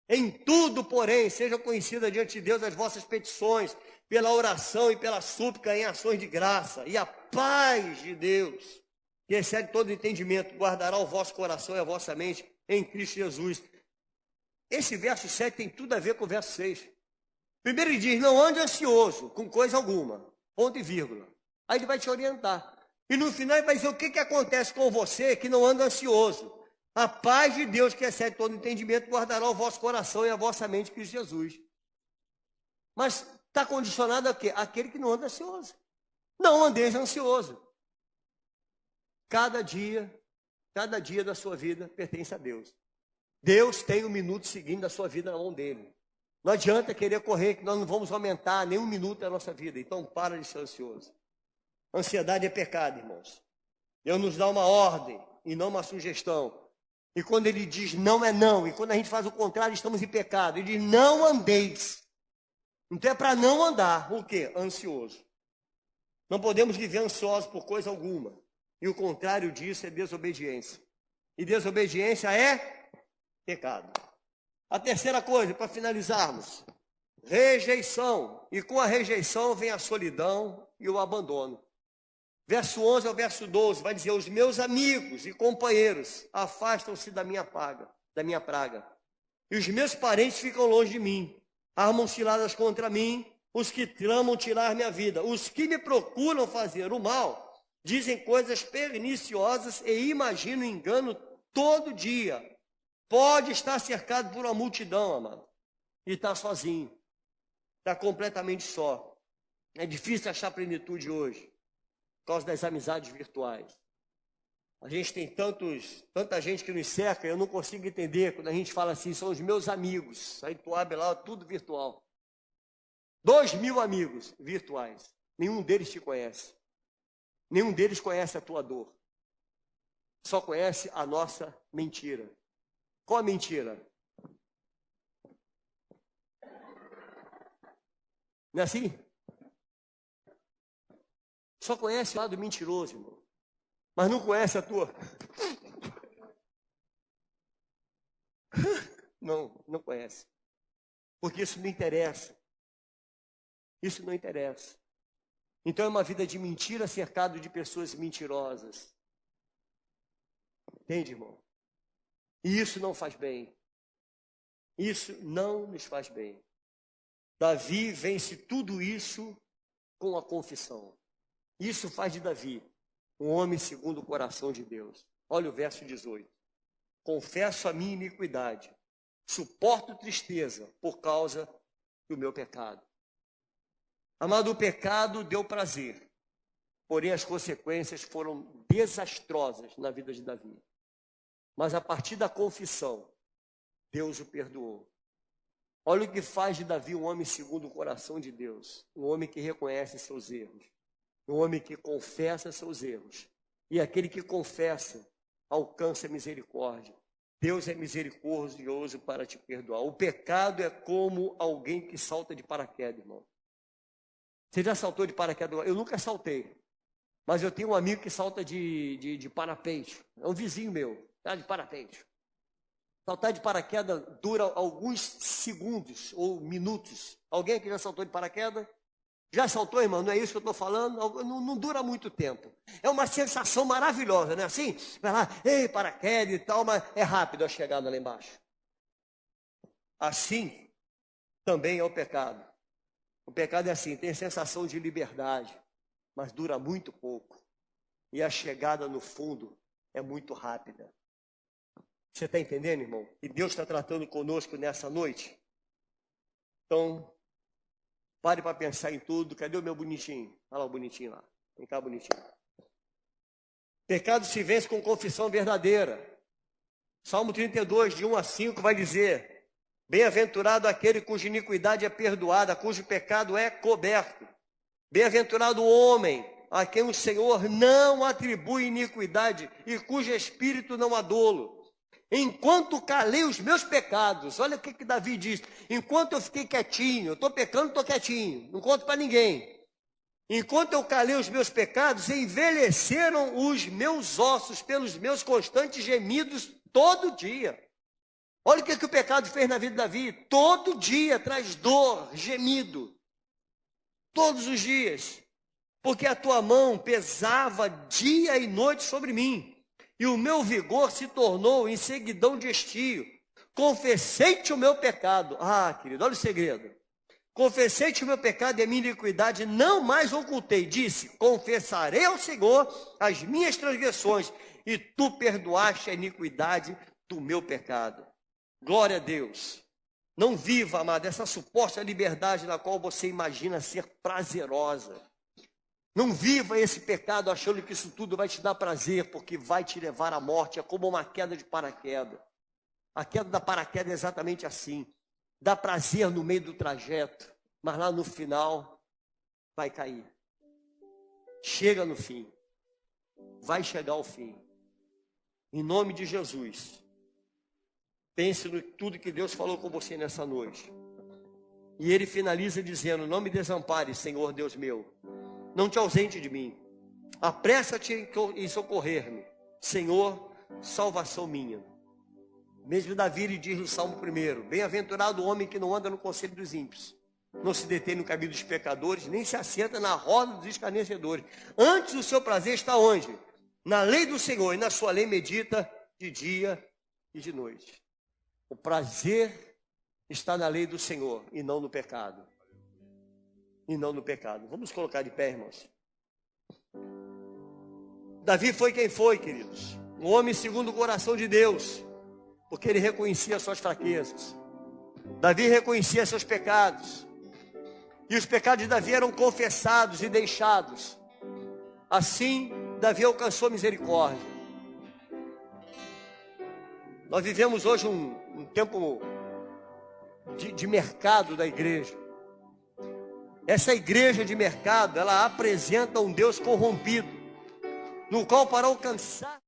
Em tudo, porém, sejam conhecidas diante de Deus as vossas petições, pela oração e pela súplica em ações de graça. E a paz de Deus, que excede todo entendimento, guardará o vosso coração e a vossa mente em Cristo Jesus. Esse verso 7 tem tudo a ver com o verso 6. Primeiro ele diz, não ande ansioso com coisa alguma, ponto e vírgula. Aí ele vai te orientar. E no final ele vai dizer o que acontece com você que não anda ansioso. A paz de Deus, que excede todo entendimento, guardará o vosso coração e a vossa mente em Cristo Jesus. Mas está condicionado a quê? Aquele que não anda ansioso. Não andeis ansioso. Cada dia da sua vida pertence a Deus. Deus tem um minuto seguinte da sua vida na mão dele. Não adianta querer correr, que nós não vamos aumentar nem um minuto da nossa vida. Então para de ser ansioso. Ansiedade é pecado, irmãos. Deus nos dá uma ordem e não uma sugestão. E quando ele diz não é não, e quando a gente faz o contrário, estamos em pecado. Ele diz não andeis. Então é para não andar. O quê? Ansioso. Não podemos viver ansiosos por coisa alguma. E o contrário disso é desobediência. E desobediência é pecado. A terceira coisa, para finalizarmos, rejeição. E com a rejeição vem a solidão e o abandono. Verso 11 ao verso 12 vai dizer, os meus amigos e companheiros afastam-se da minha praga. E os meus parentes ficam longe de mim. Armam ciladas contra mim, os que tramam tirar minha vida. Os que me procuram fazer o mal, dizem coisas perniciosas e imaginam engano todo dia. Pode estar cercado por uma multidão, amado, e está sozinho. Está completamente só. É difícil achar plenitude hoje, por causa das amizades virtuais. A gente tem tanta gente que nos cerca, eu não consigo entender quando a gente fala assim, são os meus amigos. Aí tu abre lá, tudo virtual. 2.000 amigos virtuais. Nenhum deles te conhece. Nenhum deles conhece a tua dor. Só conhece a nossa mentira. Qual a mentira? Não é assim? Só conhece o lado mentiroso, irmão. Mas não conhece a tua. Não conhece. Porque isso não interessa. Isso não interessa. Então é uma vida de mentira cercado de pessoas mentirosas. Entende, irmão? E isso não faz bem. Isso não nos faz bem. Davi vence tudo isso com a confissão. Isso faz de Davi um homem segundo o coração de Deus. Olha o verso 18. Confesso a minha iniquidade, suporto tristeza por causa do meu pecado. Amado, o pecado deu prazer, porém as consequências foram desastrosas na vida de Davi. Mas a partir da confissão, Deus o perdoou. Olha o que faz de Davi um homem segundo o coração de Deus. Um homem que reconhece seus erros. Um homem que confessa seus erros. E aquele que confessa, alcança misericórdia. Deus é misericordioso para te perdoar. O pecado é como alguém que salta de paraquedas, irmão. Você já saltou de paraquedas? Eu nunca saltei. Mas eu tenho um amigo que salta de parapente. É um vizinho meu, tá? De parapente. Saltar de paraquedas dura alguns segundos ou minutos. Alguém aqui já saltou de paraquedas? Já saltou, irmão? Não é isso que eu estou falando? Não dura muito tempo. É uma sensação maravilhosa, não é assim? Vai lá, ei, paraquedas e tal, mas é rápido a chegada lá embaixo. Assim também é o pecado. O pecado é assim, tem sensação de liberdade, mas dura muito pouco. E a chegada no fundo é muito rápida. Você está entendendo, irmão? E Deus está tratando conosco nessa noite? Então, pare para pensar em tudo. Cadê o meu bonitinho? Olha lá o bonitinho lá. Vem cá, bonitinho. Pecado se vence com confissão verdadeira. Salmo 32, de 1 a 5, vai dizer: bem-aventurado aquele cuja iniquidade é perdoada, cujo pecado é coberto. Bem-aventurado o homem a quem o Senhor não atribui iniquidade e cujo espírito não há dolo. Enquanto calei os meus pecados, olha o que Davi diz, enquanto eu fiquei quietinho, eu estou pecando, estou quietinho, não conto para ninguém. Enquanto eu calei os meus pecados, envelheceram os meus ossos pelos meus constantes gemidos todo dia. Olha o que o pecado fez na vida de Davi. Todo dia traz dor, gemido. Todos os dias. Porque a tua mão pesava dia e noite sobre mim. E o meu vigor se tornou em seguidão de estio. Confessei-te o meu pecado. Ah, querido, olha o segredo. Confessei-te o meu pecado e a minha iniquidade não mais ocultei. Disse, confessarei ao Senhor as minhas transgressões. E tu perdoaste a iniquidade do meu pecado. Glória a Deus. Não viva, amado, essa suposta liberdade na qual você imagina ser prazerosa. Não viva esse pecado achando que isso tudo vai te dar prazer, porque vai te levar à morte. É como uma queda de paraquedas. A queda da paraquedas é exatamente assim. Dá prazer no meio do trajeto, mas lá no final vai cair. Chega no fim. Vai chegar ao fim. Em nome de Jesus. Pense no tudo que Deus falou com você nessa noite. E ele finaliza dizendo, não me desampare, Senhor Deus meu. Não te ausente de mim. Apressa-te em socorrer-me. Senhor, salvação minha. Mesmo Davi lhe diz no Salmo 1, bem-aventurado o homem que não anda no conselho dos ímpios, não se detém no caminho dos pecadores, nem se assenta na roda dos escarnecedores. Antes o seu prazer está onde? Na lei do Senhor, e na sua lei medita de dia e de noite. O prazer está na lei do Senhor e não no pecado. E não no pecado. Vamos colocar de pé, irmãos. Davi foi quem foi, queridos. Um homem segundo o coração de Deus. Porque ele reconhecia suas fraquezas. Davi reconhecia seus pecados. E os pecados de Davi eram confessados e deixados. Assim, Davi alcançou misericórdia. Nós vivemos hoje um tempo de mercado da igreja. Essa igreja de mercado, ela apresenta um Deus corrompido, no qual para alcançar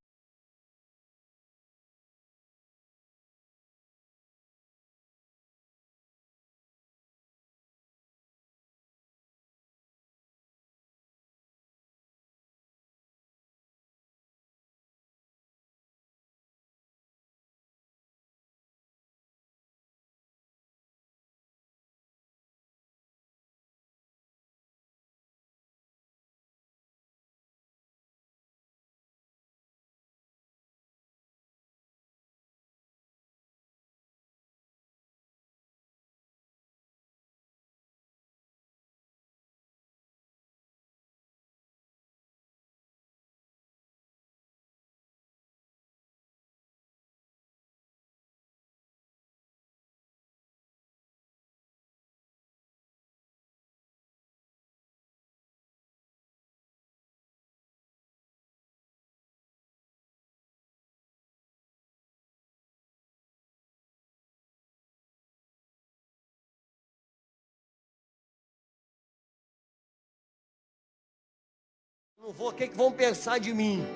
não vou, o que vão pensar de mim?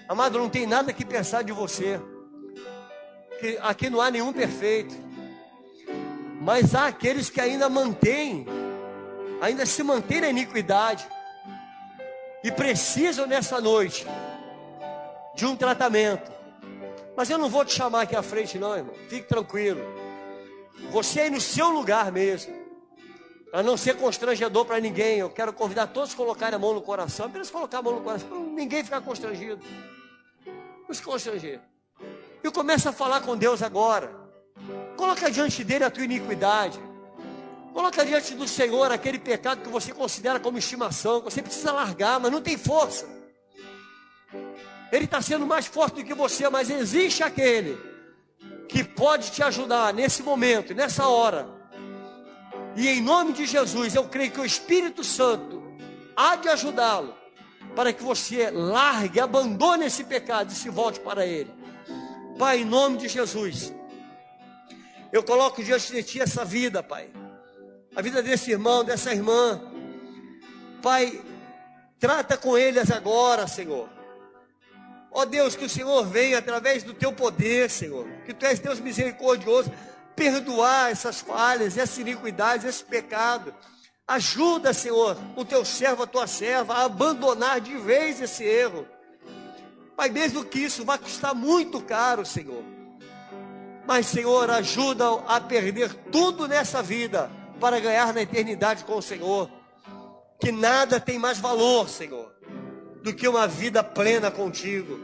Amado, não tem nada que pensar de você. Que aqui não há nenhum perfeito. Mas há aqueles que ainda se mantêm na iniquidade. E precisam nessa noite de um tratamento. Mas eu não vou te chamar aqui à frente não, irmão. Fique tranquilo. Você aí no seu lugar mesmo. Para não ser constrangedor para ninguém, eu quero convidar todos a colocarem a mão no coração. Apenas colocar a mão no coração, para ninguém ficar constrangido. Não se constranger. E começa a falar com Deus agora. Coloca diante dele a tua iniquidade. Coloca diante do Senhor aquele pecado que você considera como estimação, que você precisa largar, mas não tem força. Ele está sendo mais forte do que você, mas existe aquele que pode te ajudar nesse momento, nessa hora. E em nome de Jesus, eu creio que o Espírito Santo há de ajudá-lo, para que você largue, abandone esse pecado e se volte para ele. Pai, em nome de Jesus, eu coloco diante de Ti essa vida, Pai. A vida desse irmão, dessa irmã. Pai, trata com eles agora, Senhor. Ó Deus, que o Senhor venha através do Teu poder, Senhor. Que Tu és Deus misericordioso. Perdoar essas falhas, essa iniquidade, esse pecado. Ajuda, Senhor, o Teu servo, a Tua serva, a abandonar de vez esse erro. Pai, mesmo que isso vai custar muito caro, Senhor. Mas, Senhor, ajuda a perder tudo nessa vida para ganhar na eternidade com o Senhor. Que nada tem mais valor, Senhor, do que uma vida plena contigo.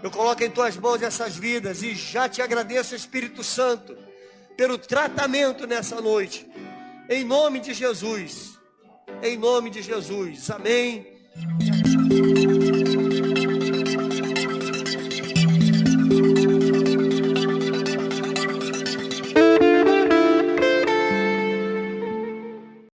Eu coloco em tuas mãos essas vidas e já te agradeço, Espírito Santo, pelo tratamento nessa noite. Em nome de Jesus. Em nome de Jesus. Amém.